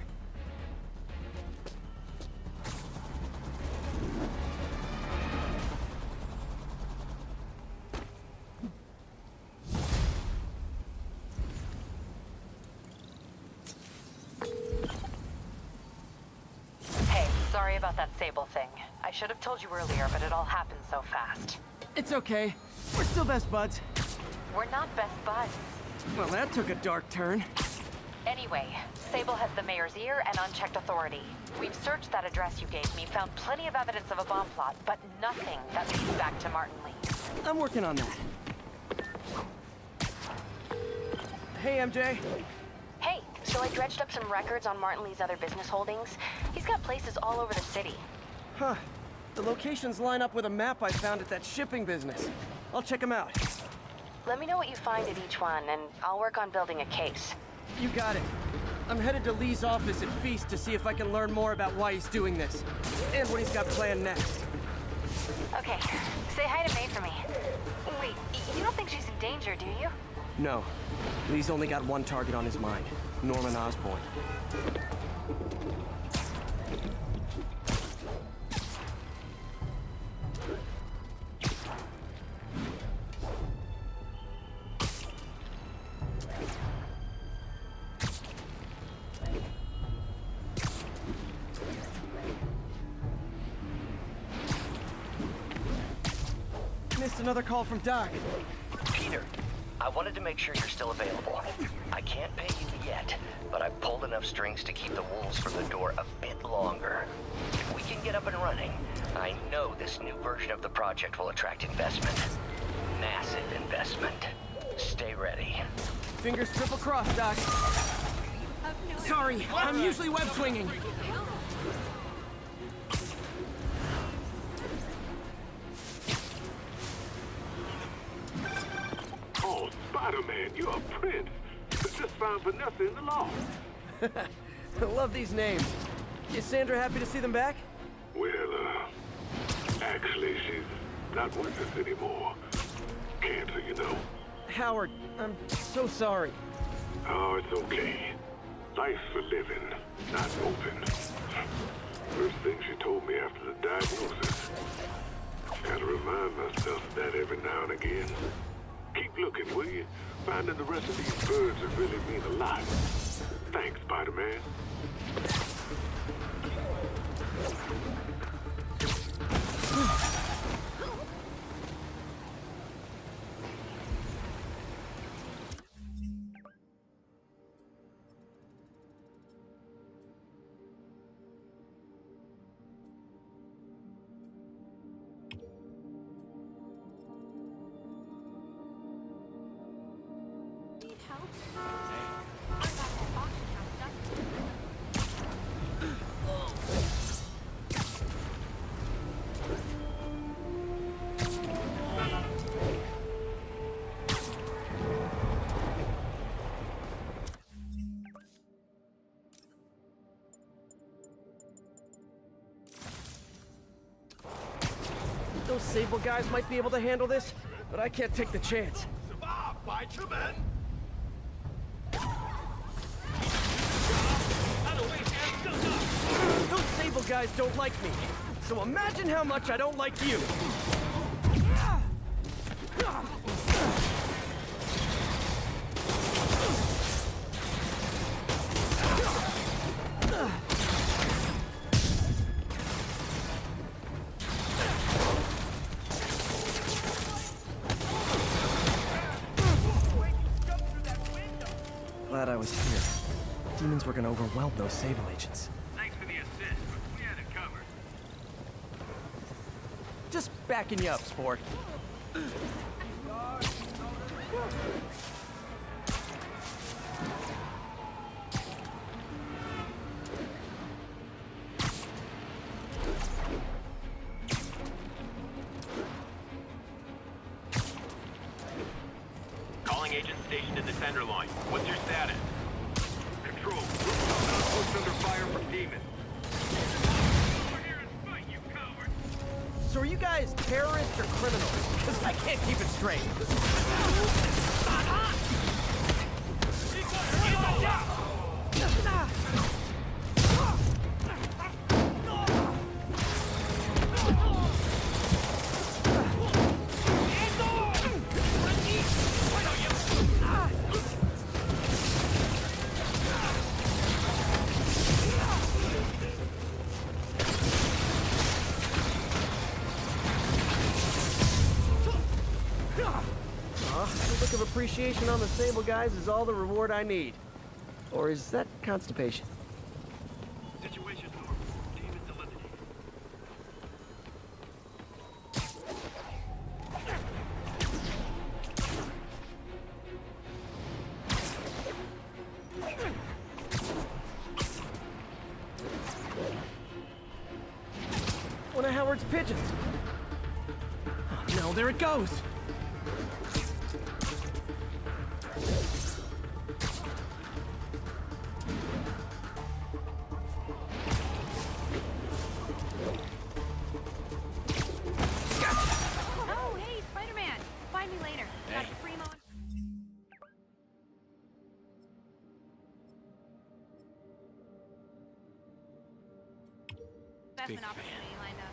Hey, sorry about that Sable thing. I should have told you earlier, but it all happened so fast. It's okay. We're still best buds. We're not best buds. Well, that took a dark turn. Anyway, Sable has the mayor's ear and unchecked authority. We've searched that address you gave me, found plenty of evidence of a bomb plot, but nothing that leads back to Martin Lee. I'm working on that. Hey, MJ. Hey, so I dredged up some records on Martin Lee's other business holdings. He's got places all over the city. Huh. The locations line up with a map I found at that shipping business. I'll check them out. Let me know what you find at each one, and I'll work on building a case. You got it. I'm headed to Lee's office at Feast to see if I can learn more about why he's doing this. And what he's got planned next. Okay, say hi to May for me. Wait, you don't think she's in danger, do you? No. Lee's only got one target on his mind. Norman Osborn. Missed another call from Doc. Peter, I wanted to make sure you're still available. I can't pay you yet, but I've pulled enough strings to keep the wolves from the door a bit longer. If we can get up and running, I know this new version of the project will attract investment. Massive investment. Stay ready. Fingers triple crossed, Doc. Sorry, I'm usually web swinging. Oh, Spider-Man, you're a prince. Just found Vanessa in the loft. I love these names. Is Sandra happy to see them back? Well, actually, she's not with us anymore. Cancer, you know. Howard, I'm so sorry. Oh, it's okay. Life for living, not open. First thing she told me after the diagnosis. Gotta remind myself of that every now and again. Keep looking, will you? Finding the rest of these birds would really mean a lot. Thanks, Spider-Man. Those Sable guys might be able to handle this, but I can't take the chance. Those Sable guys don't like me, so imagine how much I don't like you. Glad I was here. Demons were gonna overwhelm those Sable agents. Thanks for the assist, but we had it covered. Just backing you up, sport. Calling agent stationed in the Tenderloin. What's your status? Control. Outpost under fire from demons. So are you guys terrorists or criminals? Because I can't keep it straight. A look of appreciation on the Sable guys is all the reward I need. Or is that constipation? Situation normal. Team is eliminated. One of Howard's pigeons. Oh, no, there it goes. Oh, hey, Spider-Man. Find me later. Got the primo. Investment opportunity lined up.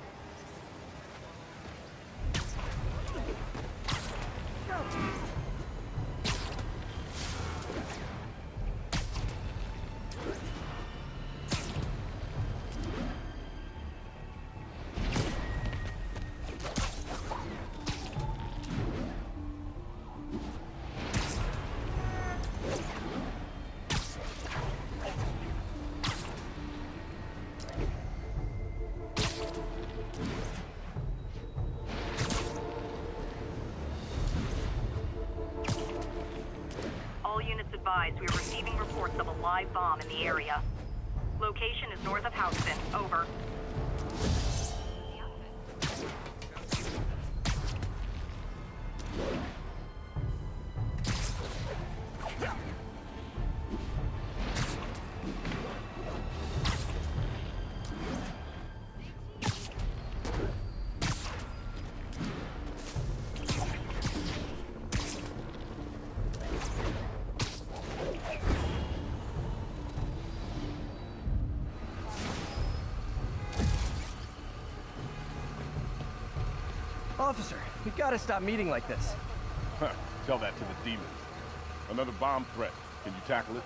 All units advised, we are receiving reports of a live bomb in the area. Location is north of Houston. Over. Officer, we gotta stop meeting like this. Tell that to the demons. Another bomb threat. Can you tackle it?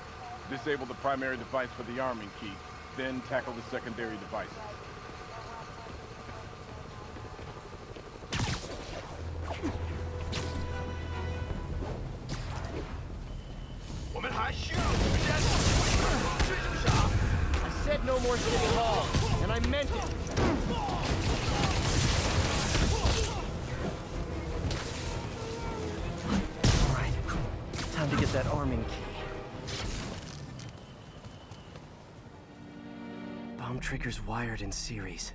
Disable the primary device for the arming key, then tackle the secondary devices. I said no more City Hall, and I meant it. All right, time to get that arming key. Bomb triggers wired in series.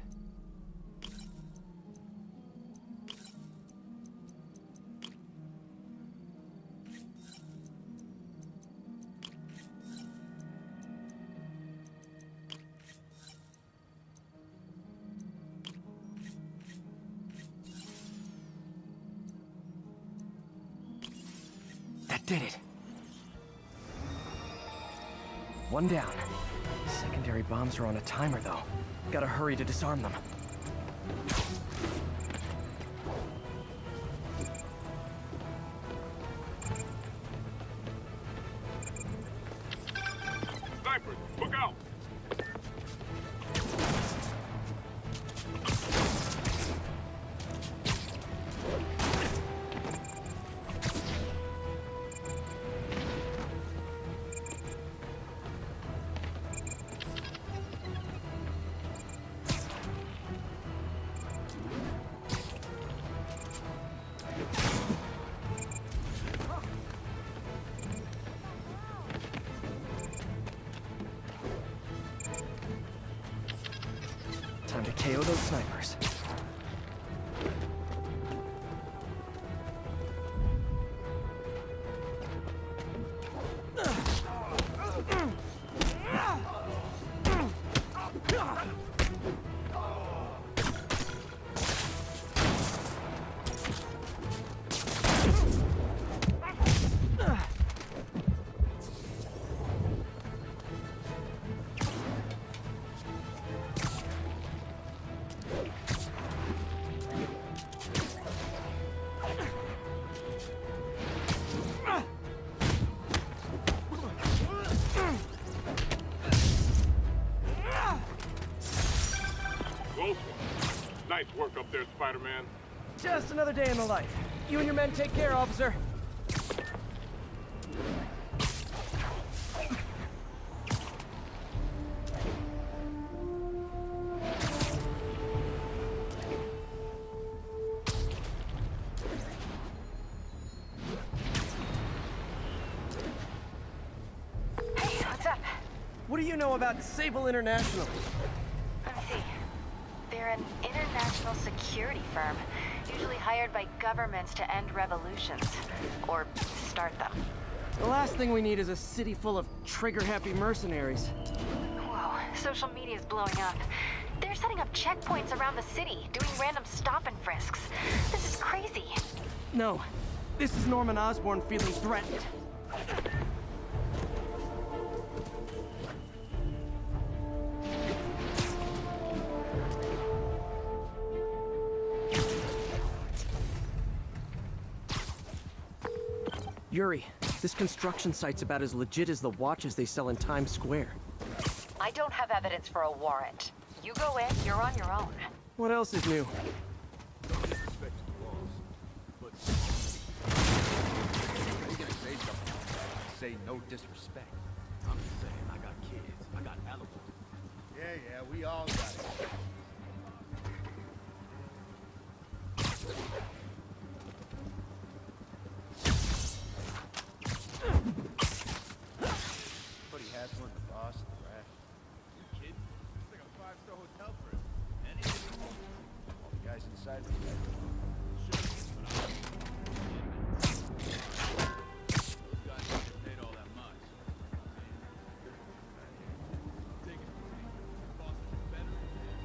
That did it. One down. Secondary bombs are on a timer, though. Gotta hurry to disarm them. Snipers, look out! Time to KO those snipers. Close one. Nice work up there, Spider-Man. Just another day in the life. You and your men take care, officer. Hey, what's up? What do you know about Sable International? Let me see. They're an international security firm, usually hired by governments to end revolutions. Or start them. The last thing we need is a city full of trigger-happy mercenaries. Whoa, social media's blowing up. They're setting up checkpoints around the city, doing random stop and frisks. This is crazy. No, this is Norman Osborn feeling threatened. Yuri, this construction site's about as legit as the watches they sell in Times Square. I don't have evidence for a warrant. You go in, you're on your own. What else is new? No disrespect to the boss, but... Are you gonna say something? Say no disrespect. I'm just saying, I got kids. I got animals. Yeah, we all got it. But he has one, the boss, the rat. You kidding? It's like a 5-star hotel for him. Anything. All the guys inside me. Those guys don't get paid all that much. Take it from me. Boss is better than him.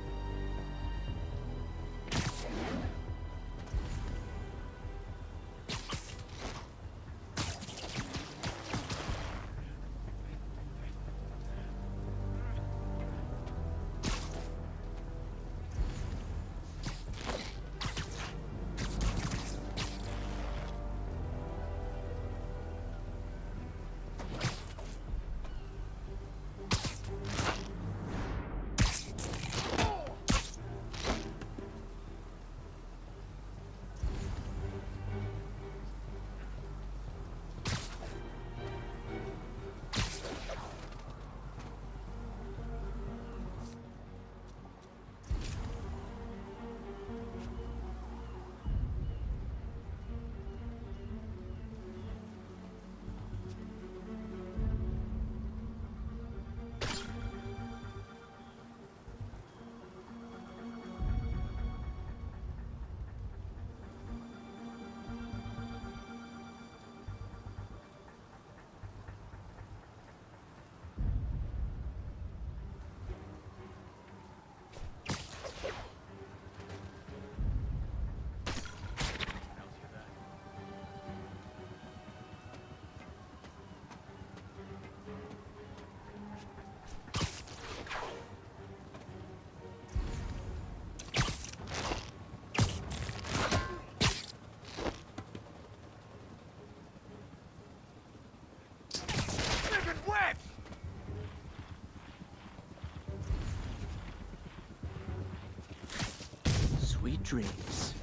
Sweet dreams.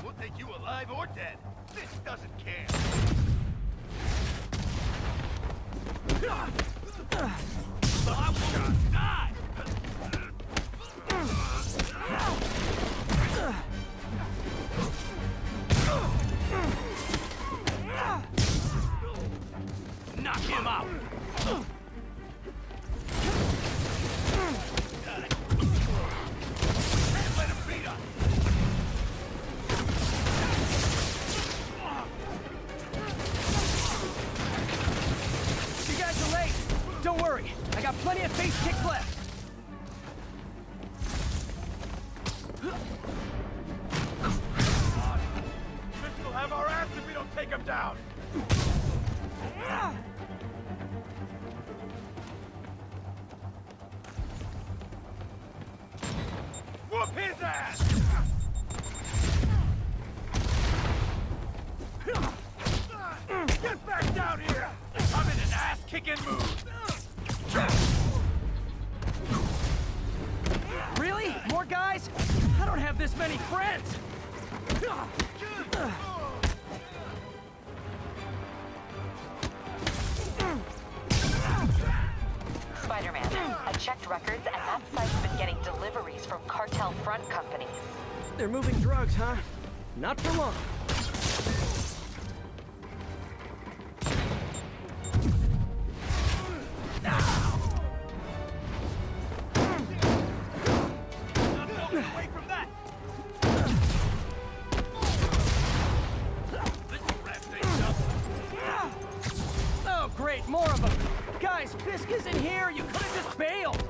We'll take you alive or dead. This doesn't care. I will die! Knock him out! Let him beat us! You guys are late. Don't worry, I got plenty of face kicks left. Fisk will have our ass if we don't take him down! Whoop his ass! Get back down here! I'm in an ass-kicking mood! Really? More guys? I don't have this many friends. Spider-Man, I checked records, and that site's been getting deliveries from cartel front companies. They're moving drugs, huh? Not for long. Away from that! Oh, great, more of them! Guys, Fisk is in here! You could've just bailed!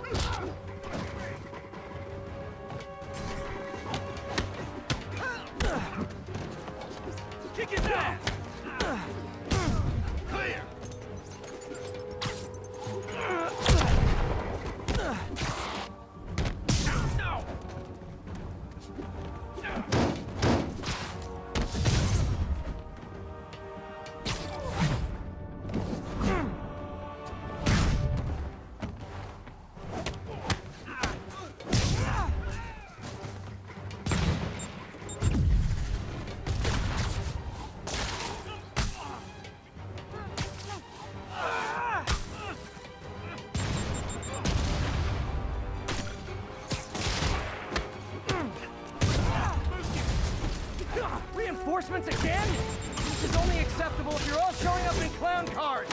Kick his ass! Clear! Reinforcements again? This is only acceptable if you're all showing up in clown cars!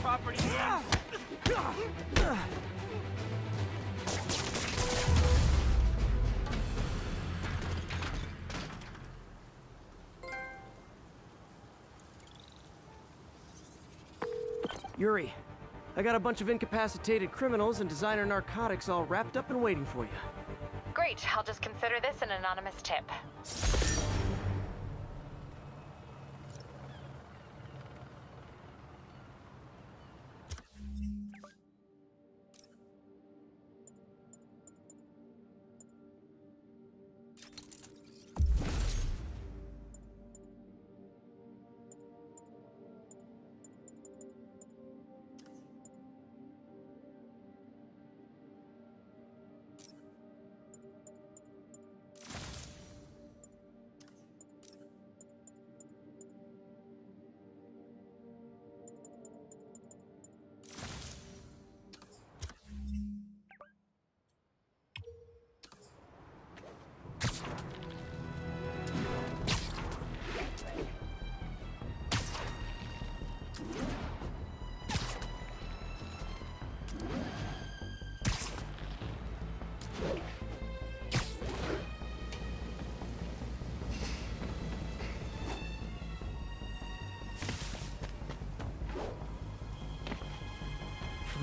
Property. Yuri, I got a bunch of incapacitated criminals and designer narcotics all wrapped up and waiting for you. Great, I'll just consider this an anonymous tip.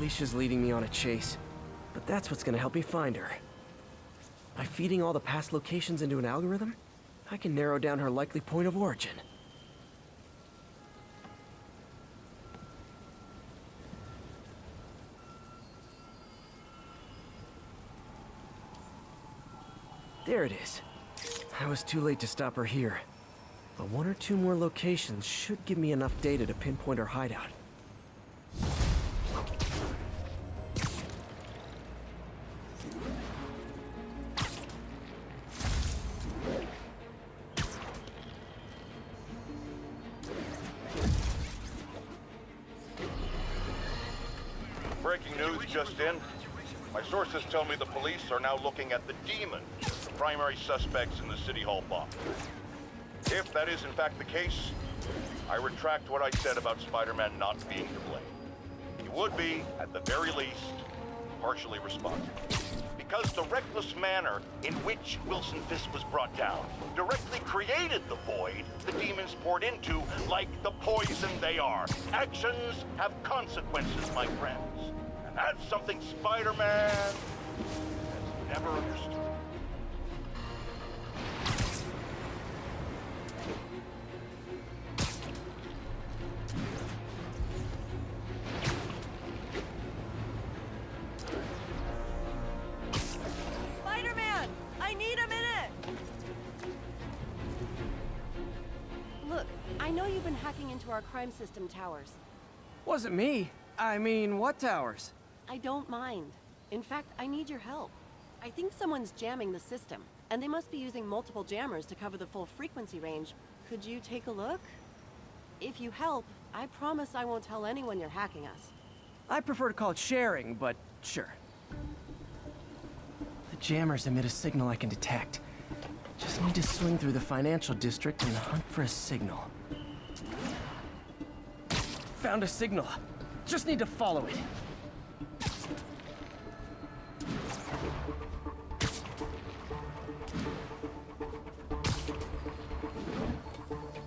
Felicia's leading me on a chase, but that's what's gonna help me find her. By feeding all the past locations into an algorithm, I can narrow down her likely point of origin. There it is. I was too late to stop her here, but one or two more locations should give me enough data to pinpoint her hideout. Breaking news just in. My sources tell me the police are now looking at the Demon, the primary suspects in the City Hall bomb. If that is in fact the case, I retract what I said about Spider-Man not being to blame. He would be, at the very least, partially responsible. Because the reckless manner in which Wilson Fisk was brought down directly created the void the demons poured into like the poison they are. Actions have consequences, my friends. And that's something Spider-Man has never understood. Spider-Man! I need a minute! Look, I know you've been hacking into our crime system towers. Wasn't me. I mean, what towers? I don't mind. In fact, I need your help. I think someone's jamming the system, and they must be using multiple jammers to cover the full frequency range. Could you take a look? If you help, I promise I won't tell anyone you're hacking us. I prefer to call it sharing, but sure. The jammers emit a signal I can detect. Just need to swing through the financial district and hunt for a signal. Found a signal. Just need to follow it.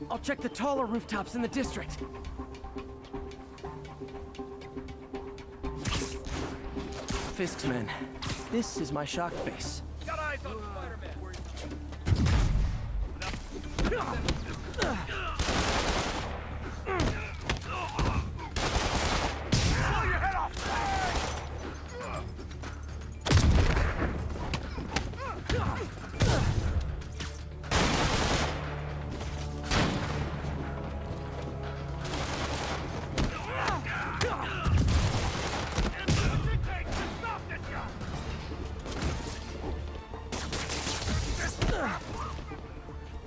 I'll check the taller rooftops in the district. Fisk's men. This is my shock face. Got eyes on Spider-Man. Blow your head off!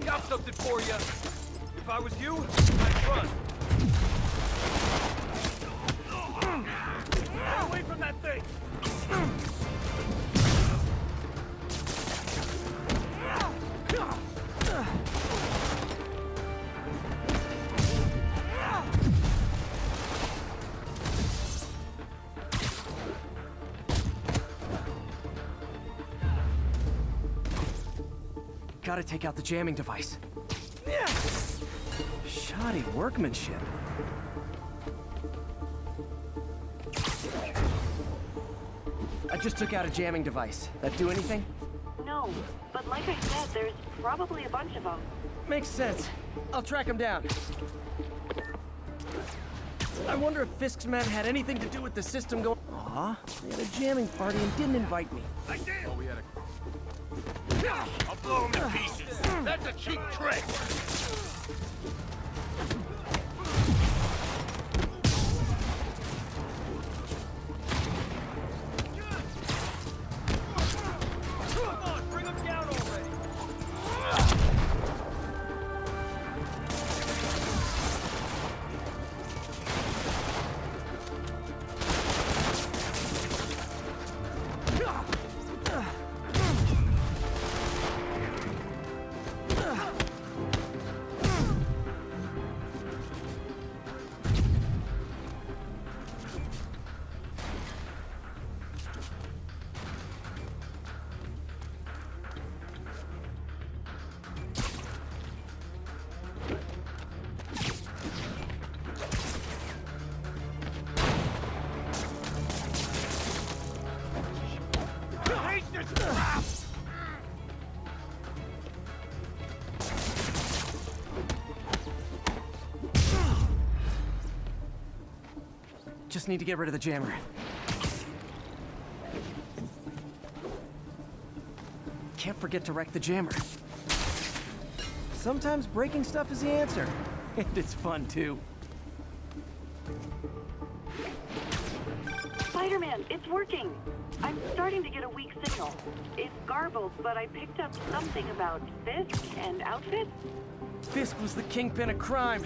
Got something for you. If I was you, I'd run. Get away from that thing! Gotta take out the jamming device. Shoddy workmanship. I just took out a jamming device. That do anything? No, but like I said, there's probably a bunch of them. Makes sense. I'll track him down. I wonder if Fisk's men had anything to do with the system going... Aw, they had a jamming party and didn't invite me. I did! Oh, we had a... I'll blow him to pieces. That's a cheap trick. Come on, bring him down already. Just need to get rid of the jammer. Can't forget to wreck the jammer. Sometimes breaking stuff is the answer. And it's fun, too. Spider-Man, it's working. I'm starting to get a weak signal. It's garbled, but I picked up something about Fisk and outfits. Fisk was the kingpin of crime,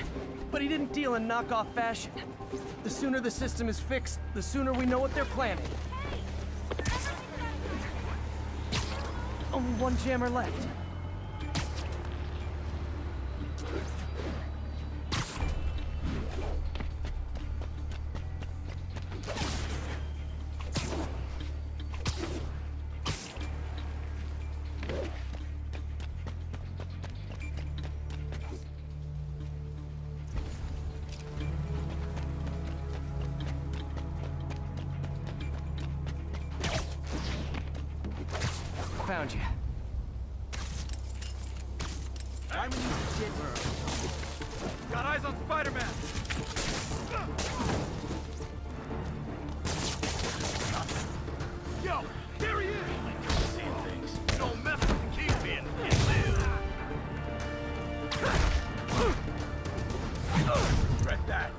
but he didn't deal in knockoff fashion. The sooner the system is fixed, the sooner we know what they're planning. Only one jammer left. found you. I'm in shit, bro. Got eyes on Spider-Man! Yo, there he is! Seeing things. Don't mess with the Kingpin. It lives. Regret that.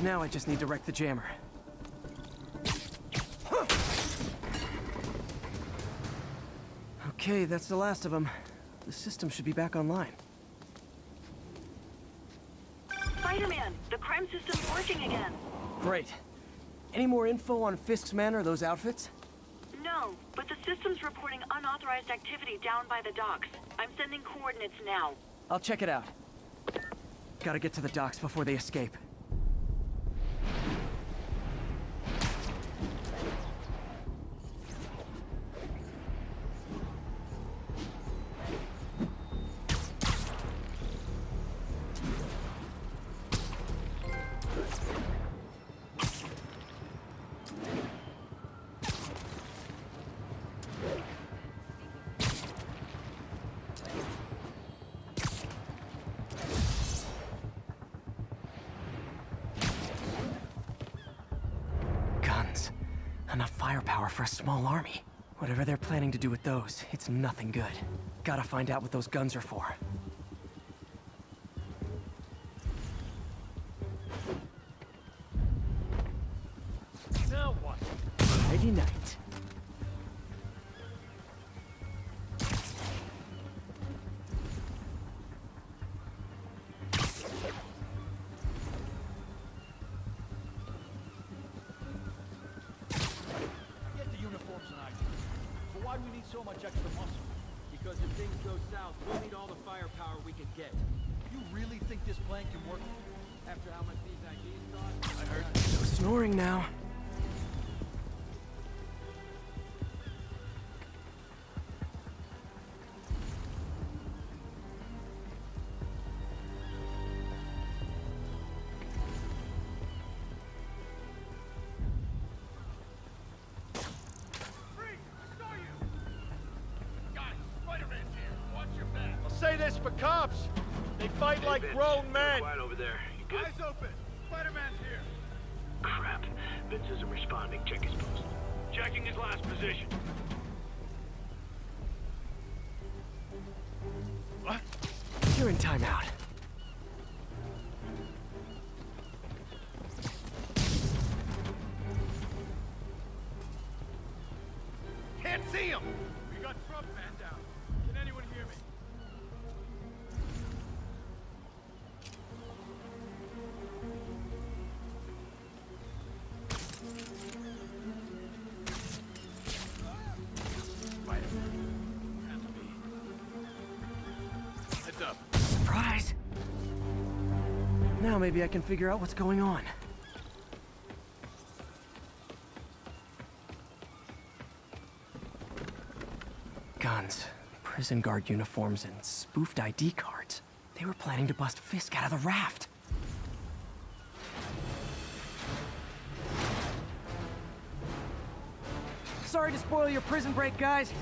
Now I just need to wreck the jammer. Okay, that's the last of them. The system should be back online. Spider-Man, the crime system's working again. Great. Any more info on Fisk's men or those outfits? No, but the system's reporting unauthorized activity down by the docks. I'm sending coordinates now. I'll check it out. Gotta get to the docks before they escape. Enough firepower for a small army. Whatever they're planning to do with those, it's nothing good. Gotta find out what those guns are for. Now what? Friday night. Why do we need so much extra muscle? Because if things go south, we'll need all the firepower we can get. You really think this plan can work after how much these ideas cost? I heard. No snoring now. Say this for cops. They fight like grown men. Quiet over there. You good? Eyes open. Spider-Man's here. Crap. Vince isn't responding. Check his post. Checking his last position. What? You're in timeout. Can't see him. We got Trump man down. Can anyone hear me? Heads up. Surprise! Now maybe I can figure out what's going on. Guns, prison guard uniforms, and spoofed ID cards. They were planning to bust Fisk out of the raft. Sorry to spoil your prison break, guys.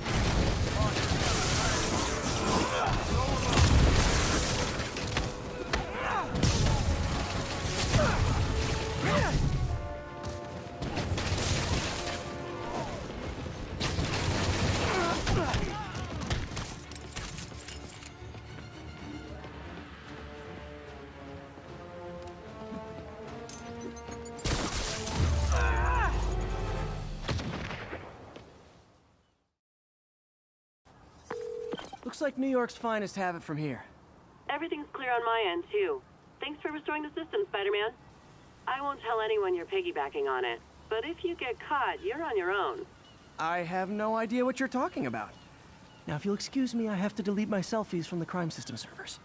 Looks like New York's finest have it from here. Everything's clear on my end, too. Thanks for restoring the system, Spider-Man. I won't tell anyone you're piggybacking on it, but if you get caught, you're on your own. I have no idea what you're talking about. Now, if you'll excuse me, I have to delete my selfies from the crime system servers.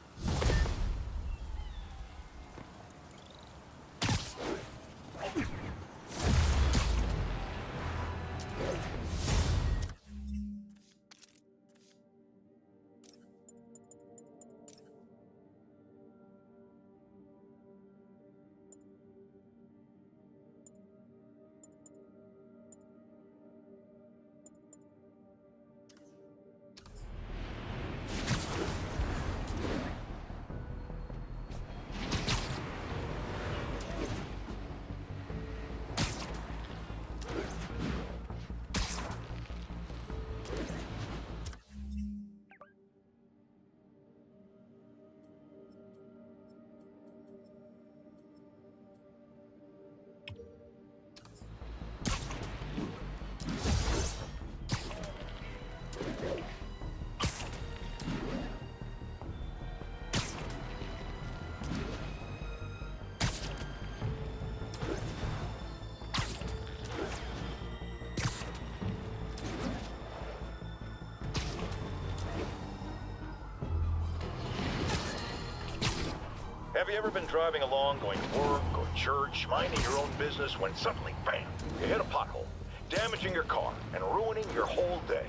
Have you ever been driving along, going to work or church, minding your own business, when suddenly, bam, you hit a pothole, damaging your car and ruining your whole day?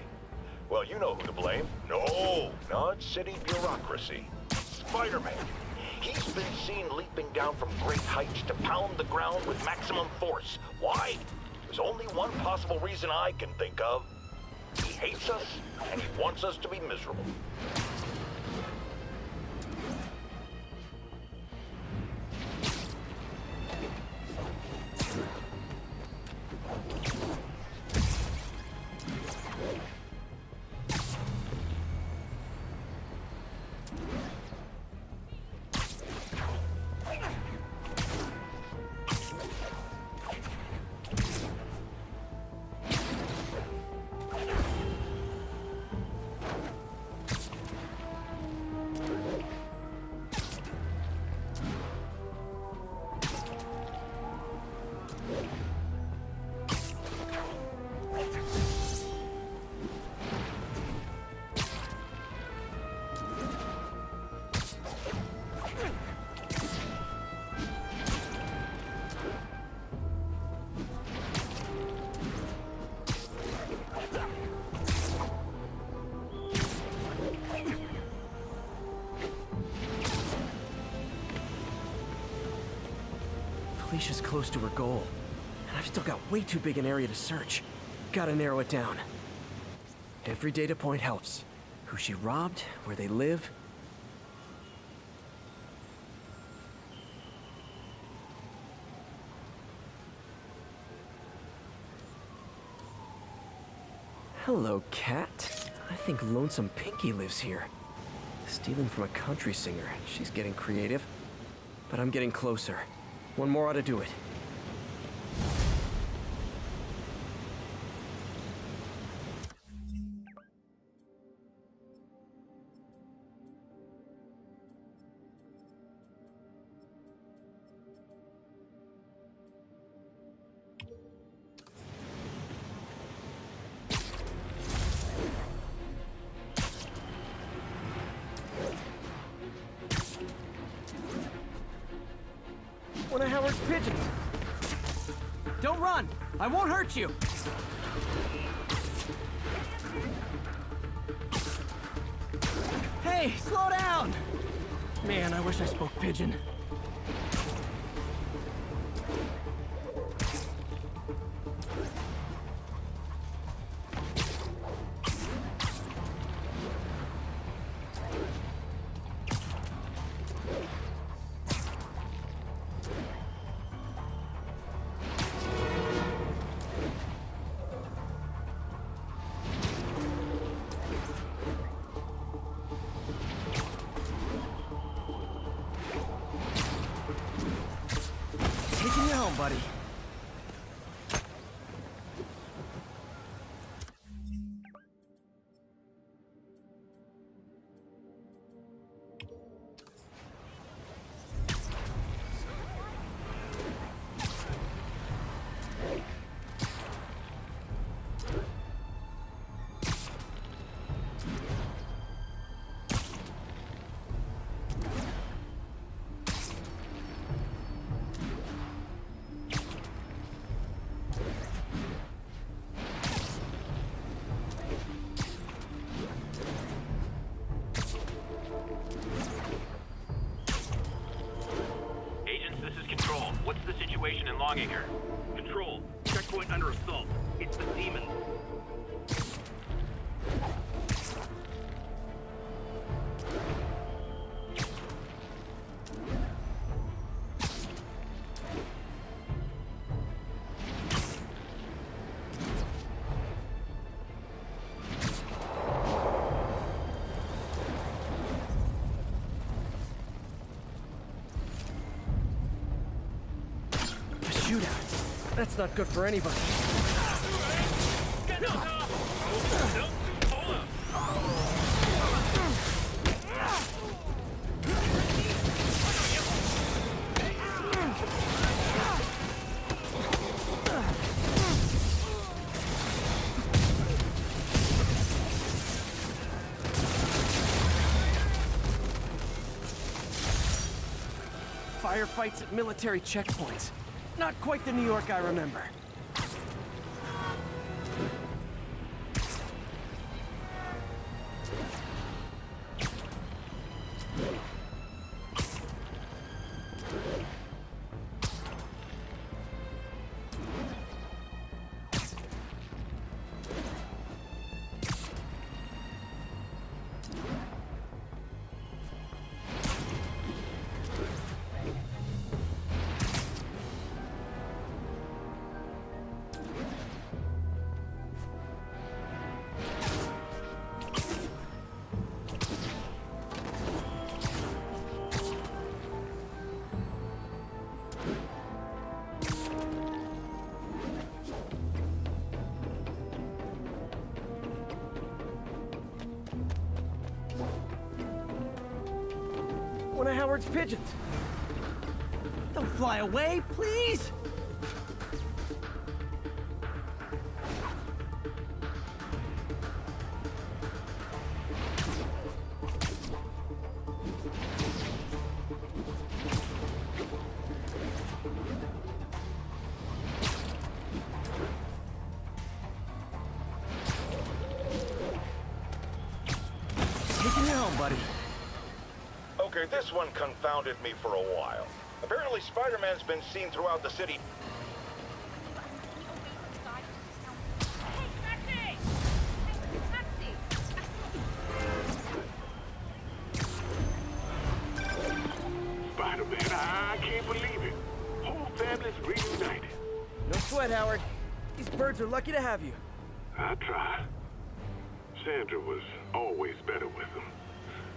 Well, you know who to blame. No, not city bureaucracy. Spider-Man. He's been seen leaping down from great heights to pound the ground with maximum force. Why? There's only one possible reason I can think of. He hates us, and he wants us to be miserable. Felicia's close to her goal, and I've still got way too big an area to search. Gotta narrow it down. Every data point helps. Who she robbed, where they live. Hello, cat. I think Lonesome Pinky lives here. Stealing from a country singer. She's getting creative. But I'm getting closer. One more ought to do it. One of Howard's pigeons. Don't run! I won't hurt you! Hey, slow down! Man, I wish I spoke pigeon. Taking you home, buddy. What's the situation in Longinger? Control. Checkpoint under assault. It's the demon. Shootout. That's not good for anybody. Firefights at military checkpoints. Not quite the New York I remember. One of Howard's pigeons. Don't fly away, please! Taking you home, buddy. Okay, this one confounded me for a while. Apparently Spider-Man's been seen throughout the city. Spider-Man, I can't believe it. Whole family's reunited. No sweat, Howard. These birds are lucky to have you. I try. Sandra was always better with them.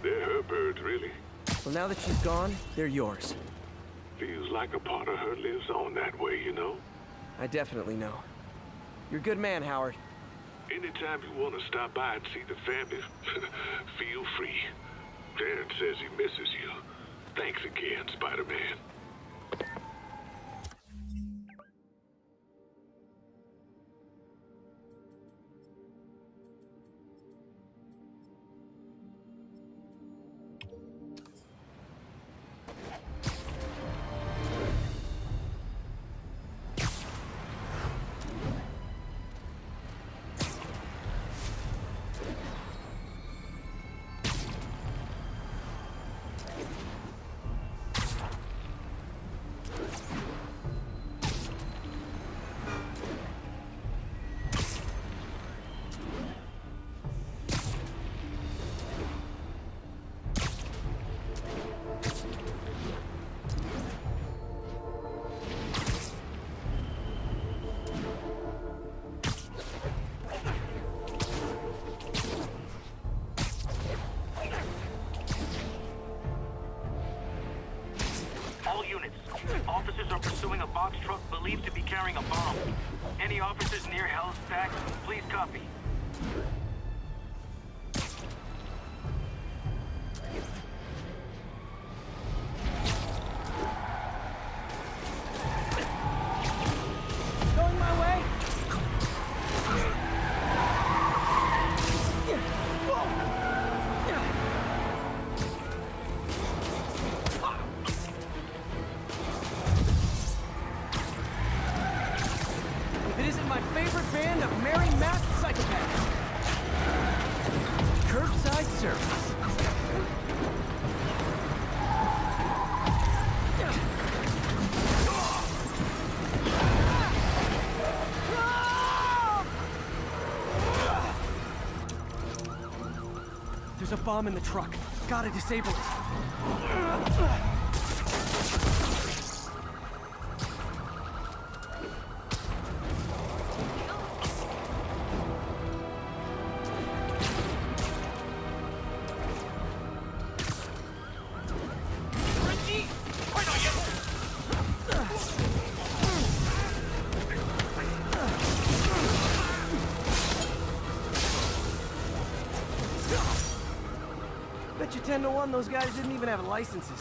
They're her birds, really. Well, now that she's gone, they're yours. Feels like a part of her lives on that way, you know? I definitely know. You're a good man, Howard. Anytime you want to stop by and see the family, feel free. Darren says he misses you. Thanks again, Spider-Man. All units. Officers are pursuing a box truck believed to be carrying a bomb. Any officers near Hell's Stack, please copy. Going my way? If it isn't my favorite band of merry masked psychopaths. Curbside service. There's a bomb in the truck. Gotta disable it. Bet you 10 to 1 those guys didn't even have licenses.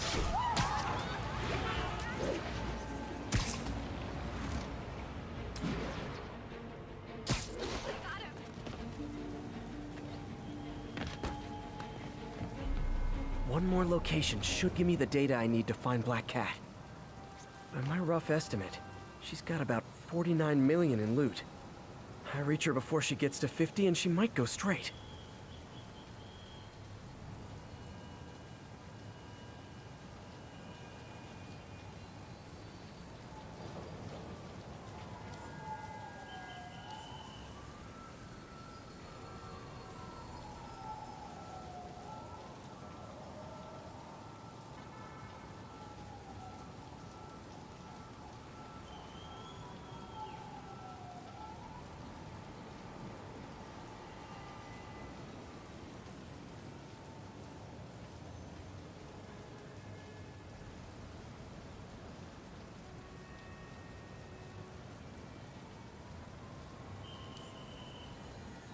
One more location should give me the data I need to find Black Cat. By my rough estimate, she's got about 49 million in loot. I reach her before she gets to 50 and she might go straight.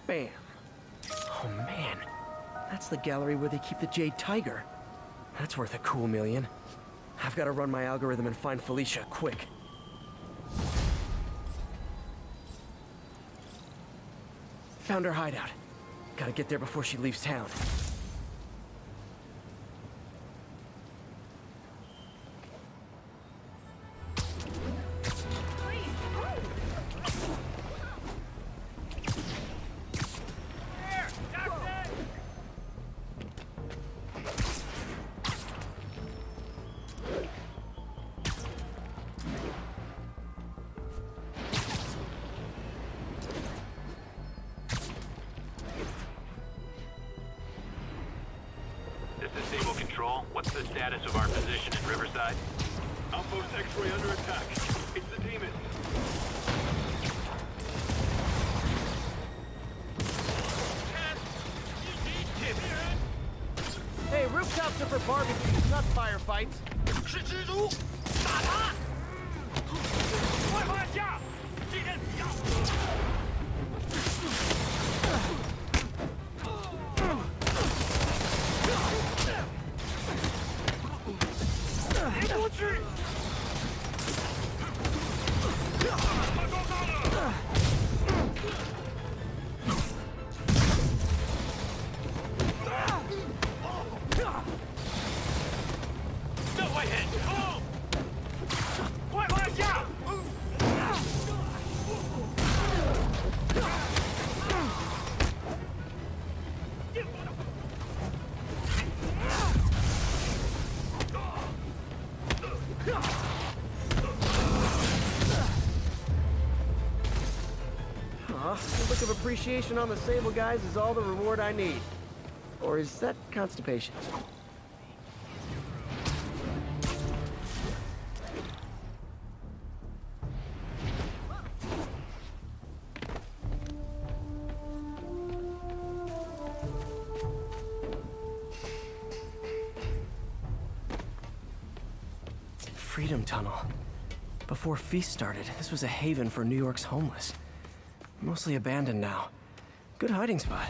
Bam. Oh man, that's the gallery where they keep the Jade Tiger. That's worth a cool million. I've got to run my algorithm and find Felicia, quick. Found her hideout. Gotta get there before she leaves town. What's the status of our position in Riverside? Outpost X-ray under attack. It's the demons. Hey, rooftops are for barbecues, not firefights. A look of appreciation on the Sable guys is all the reward I need. Or is that constipation? Freedom Tunnel. Before Feast started, this was a haven for New York's homeless. Mostly abandoned now. Good hiding spot.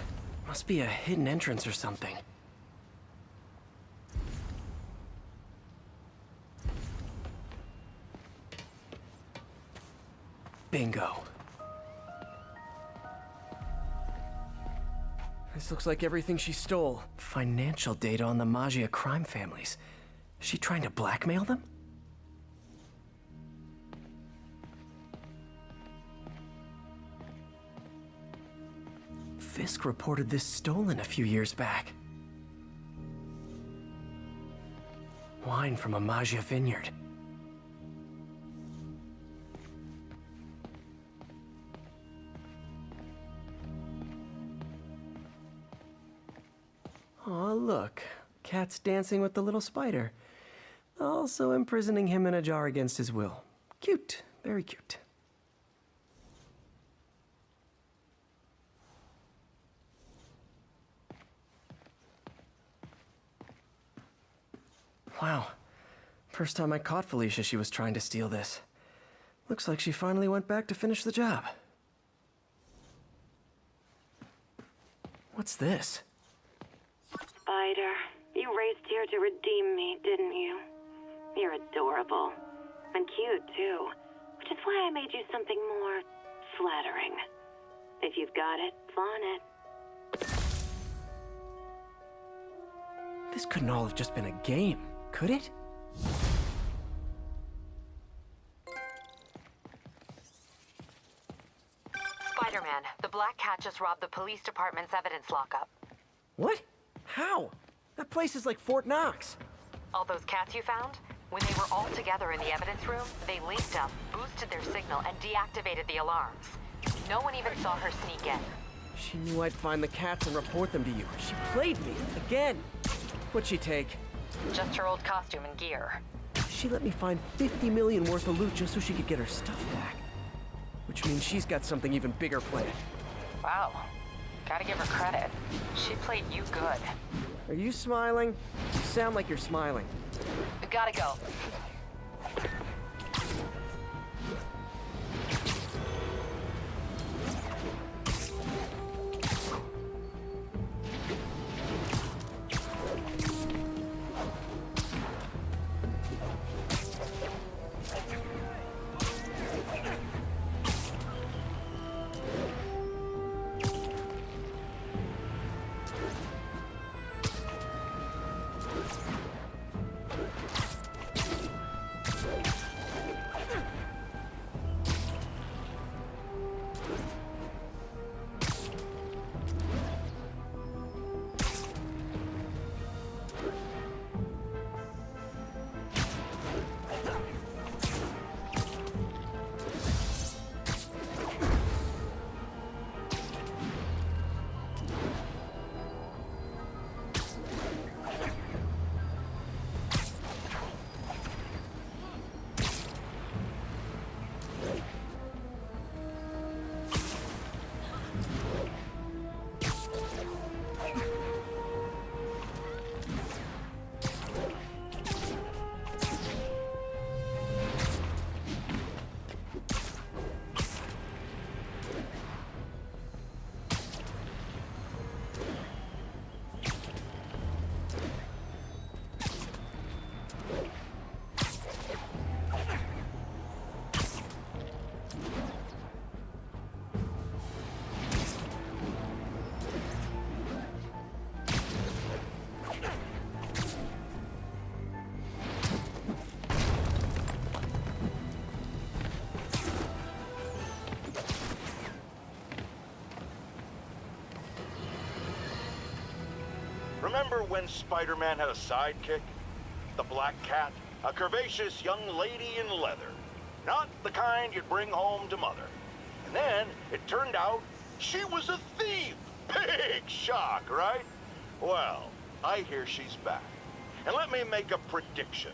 Must be a hidden entrance or something. Bingo. This looks like everything she stole. Financial data on the Maggia crime families. Is she trying to blackmail them? Fisk reported this stolen a few years back. Wine from a Maggia vineyard. Aw, look. Cat's dancing with the little spider. Also imprisoning him in a jar against his will. Cute. Very cute. Wow. First time I caught Felicia, she was trying to steal this. Looks like she finally went back to finish the job. What's this? Spider, you raced here to redeem me, didn't you? You're adorable. And cute, too. Which is why I made you something more flattering. If you've got it, flaunt it. This couldn't all have just been a game, could it? The Black Cat just robbed the police department's evidence lockup. What? How? That place is like Fort Knox. All those cats you found? When they were all together in the evidence room, they linked up, boosted their signal, and deactivated the alarms. No one even saw her sneak in. She knew I'd find the cats and report them to you. She played me, again. What'd she take? Just her old costume and gear. She let me find 50 million worth of loot just so she could get her stuff back. Which means she's got something even bigger planned. Wow. Gotta give her credit. She played you good. Are you smiling? You sound like you're smiling. Gotta go. Remember when Spider-Man had a sidekick? The Black Cat? A curvaceous young lady in leather. Not the kind you'd bring home to Mother. And then it turned out she was a thief! Big shock, right? Well, I hear she's back. And let me make a prediction.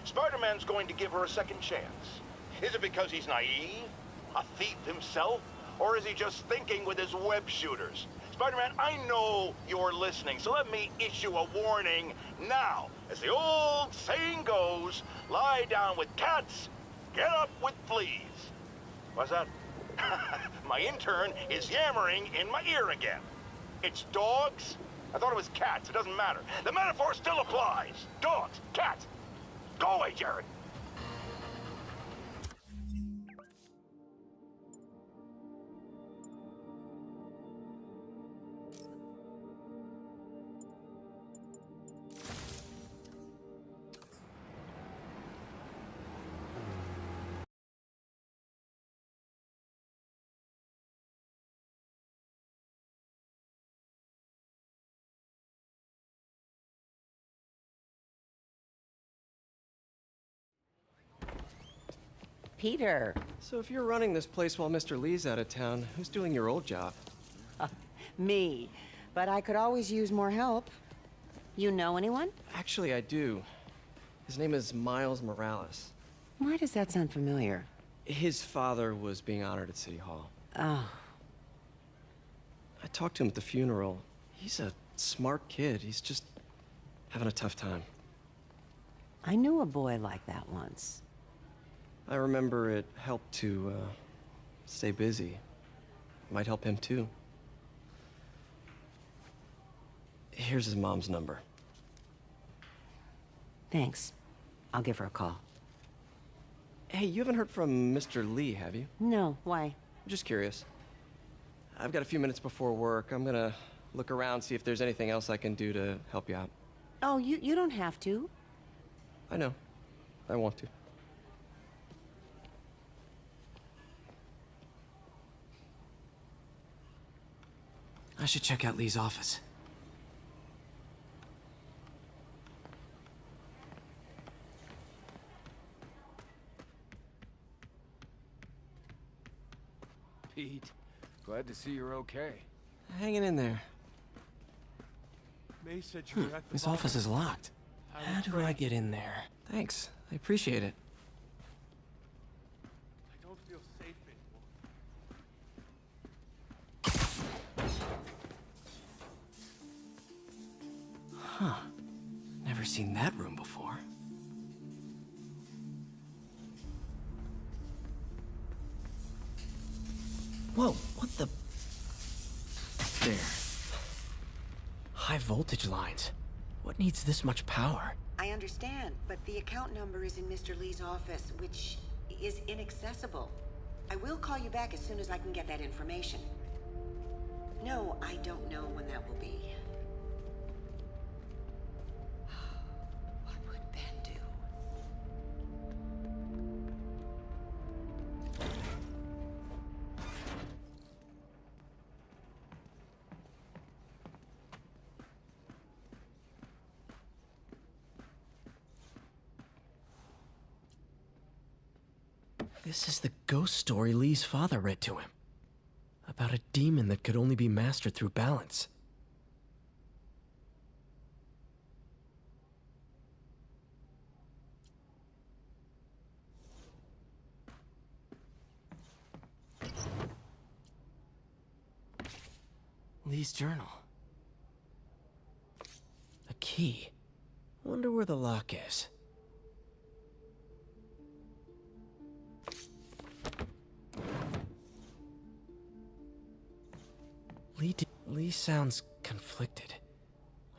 Spider-Man's going to give her a second chance. Is it because he's naive? A thief himself? Or is he just thinking with his web shooters? Spider-Man, I know you're listening, so let me issue a warning now. As the old saying goes, lie down with cats, get up with fleas. What's that? My intern is yammering in my ear again. It's dogs? I thought it was cats. It doesn't matter. The metaphor still applies. Dogs, cats. Go away, Jared. Peter. So if you're running this place while Mr. Lee's out of town, who's doing your old job? Me. But I could always use more help. You know anyone? Actually, I do. His name is Miles Morales. Why does that sound familiar? His father was being honored at City Hall. Oh. I talked to him at the funeral. He's a smart kid. He's just having a tough time. I knew a boy like that once. I remember it helped to stay busy. Might help him too. Here's his mom's number. Thanks. I'll give her a call. Hey, you haven't heard from Mr. Lee, have you? No, why? I'm just curious. I've got a few minutes before work. I'm gonna look around, see if there's anything else I can do to help you out. Oh, you don't have to. I know. I want to. I should check out Lee's office. Pete, glad to see you're okay. Hanging in there. May said you were at the His bar. office is locked. How do I get in there? Thanks. I appreciate it. I don't feel safe anymore. Huh. Never seen that room before. Whoa, what the... There. High voltage lines. What needs this much power? I understand, but the account number is in Mr. Lee's office, which is inaccessible. I will call you back as soon as I can get that information. No, I don't know when that will be. What would Ben do? This is the ghost story Lee's father read to him. About a demon that could only be mastered through balance. Lee's journal. A key. Wonder where the lock is. Lee sounds conflicted.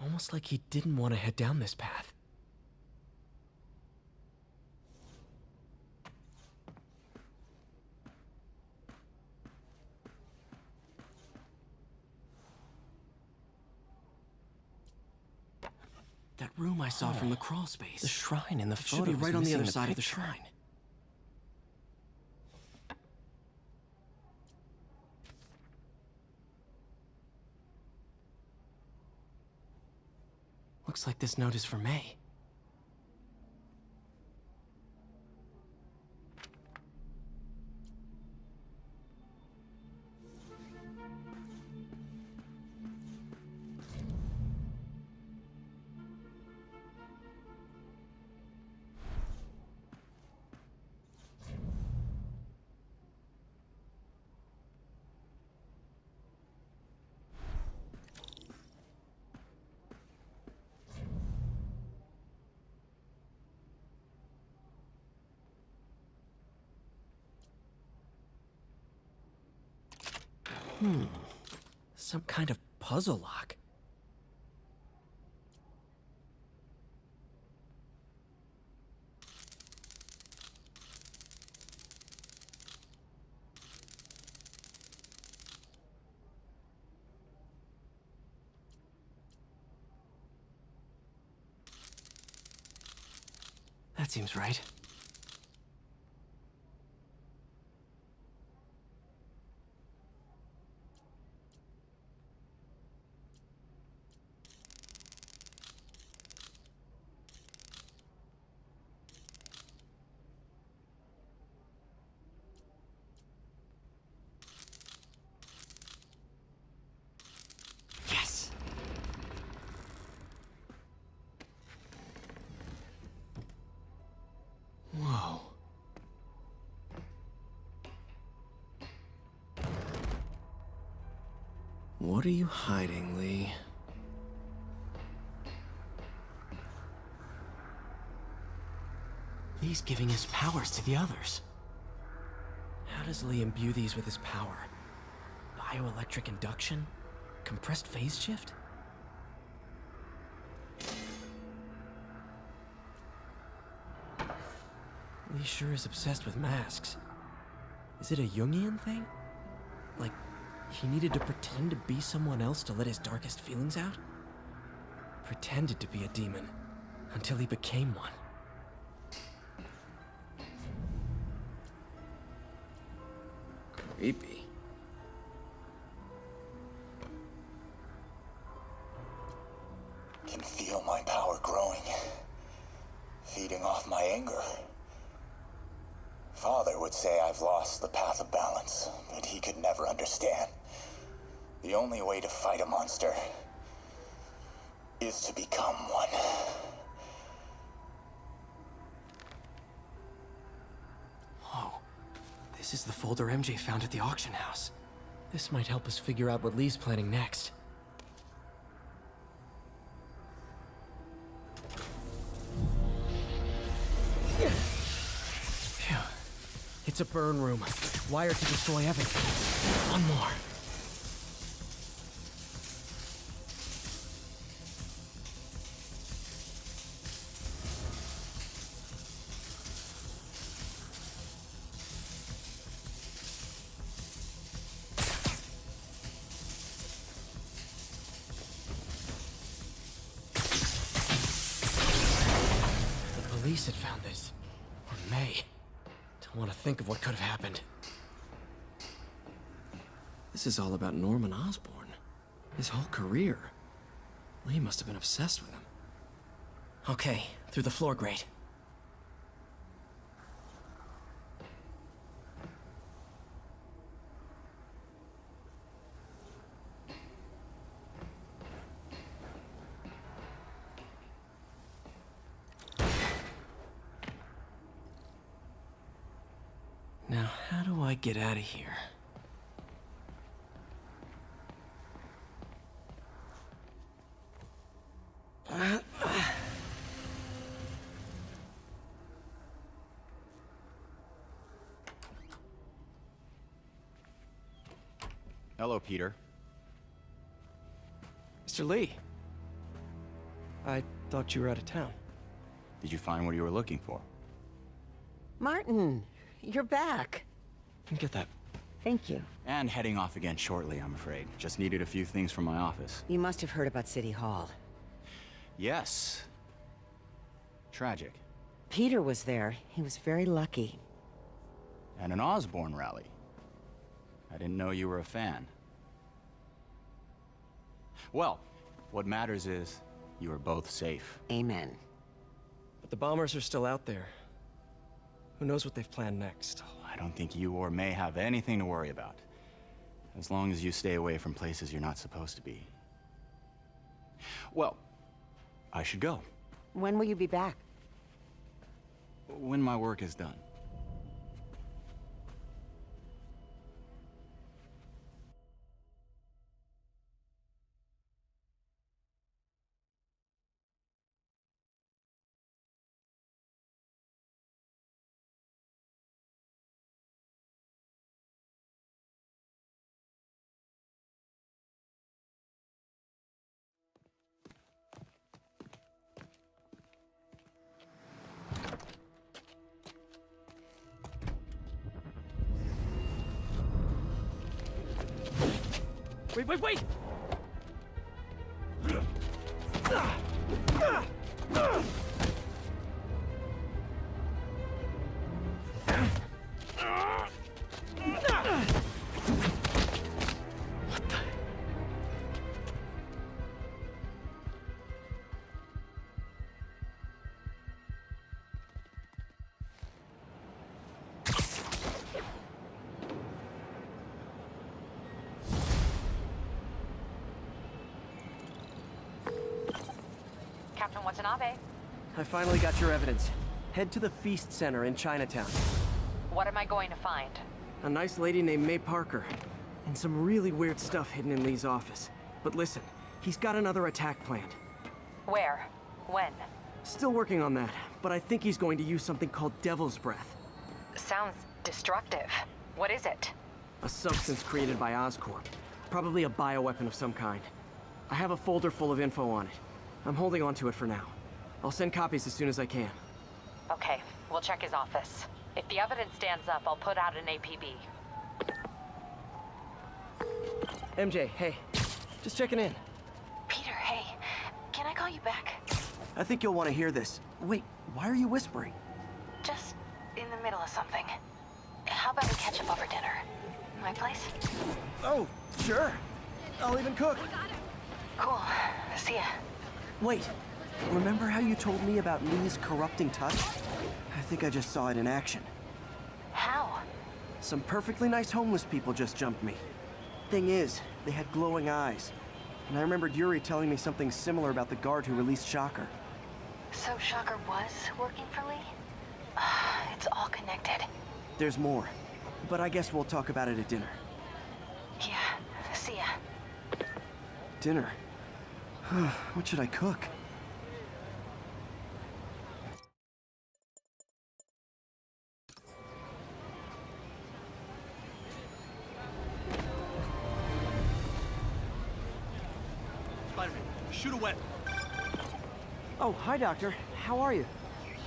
Almost like he didn't want to head down this path. That room I saw from the crawl space. The shrine in the photo should be right on the other side of the shrine. Looks like this note is for May. Some kind of puzzle lock. That seems right. Whoa. What are you hiding, Lee? Lee's giving his powers to the others. How does Lee imbue these with his power? Bioelectric induction? Compressed phase shift? Lee sure is obsessed with masks. Is it a Jungian thing? Like, he needed to pretend to be someone else to let his darkest feelings out? Pretended to be a demon, until he became one. Creepy. can feel my power growing, feeding off my anger. Father would say I've lost the path of balance, but he could never understand. The only way to fight a monster is to become one. Whoa. This is the folder MJ found at the auction house. This might help us figure out what Lee's planning next. Phew. It's a burn room. Wired to destroy everything. One more. Police had found this. Or May. Don't want to think of what could have happened. This is all about Norman Osborn. His whole career. Lee must have been obsessed with him. Okay, through the floor grate. Now, how do I get out of here? Hello, Peter. Mr. Lee. I thought you were out of town. Did you find what you were looking for? Martin, you're back. Get that. Thank you. And heading off again shortly, I'm afraid. Just needed a few things from my office. You must have heard about City Hall. Yes. Tragic. Peter was there. He was very lucky. And an Osborn rally. I didn't know you were a fan. Well, what matters is you are both safe. Amen. But the bombers are still out there. Who knows what they've planned next? I don't think you or May have anything to worry about. As long as you stay away from places you're not supposed to be. Well, I should go. When will you be back? When my work is done. Wait, wait, wait! Captain Watanabe. I finally got your evidence. Head to the Feast Center in Chinatown. What am I going to find? A nice lady named May Parker. And some really weird stuff hidden in Lee's office. But listen, he's got another attack planned. Where? When? Still working on that, but I think he's going to use something called Devil's Breath. Sounds destructive. What is it? A substance created by Oscorp. Probably a bioweapon of some kind. I have a folder full of info on it. I'm holding on to it for now. I'll send copies as soon as I can. Okay, we'll check his office. If the evidence stands up, I'll put out an APB. MJ, hey. Just checking in. Peter, hey. Can I call you back? I think you'll want to hear this. Wait, why are you whispering? Just in the middle of something. How about we catch up over dinner? My place? Oh, sure. I'll even cook. Cool. See ya. Wait, remember how you told me about Lee's corrupting touch? I think I just saw it in action. How? Some perfectly nice homeless people just jumped me. Thing is, they had glowing eyes. And I remembered Yuri telling me something similar about the guard who released Shocker. So Shocker was working for Lee? It's all connected. There's more, but I guess we'll talk about it at dinner. Yeah, see ya. Dinner? What should I cook? Spider-Man, shoot a weapon. Oh, hi, Doctor. How are you?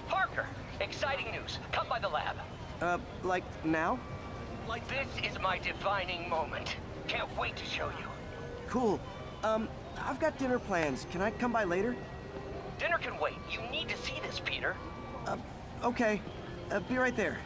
Parker, exciting news. Come by the lab. Like now? This is my defining moment. Can't wait to show you. Cool. I've got dinner plans. Can I come by later? Dinner can wait. You need to see this, Peter. Okay. Be right there.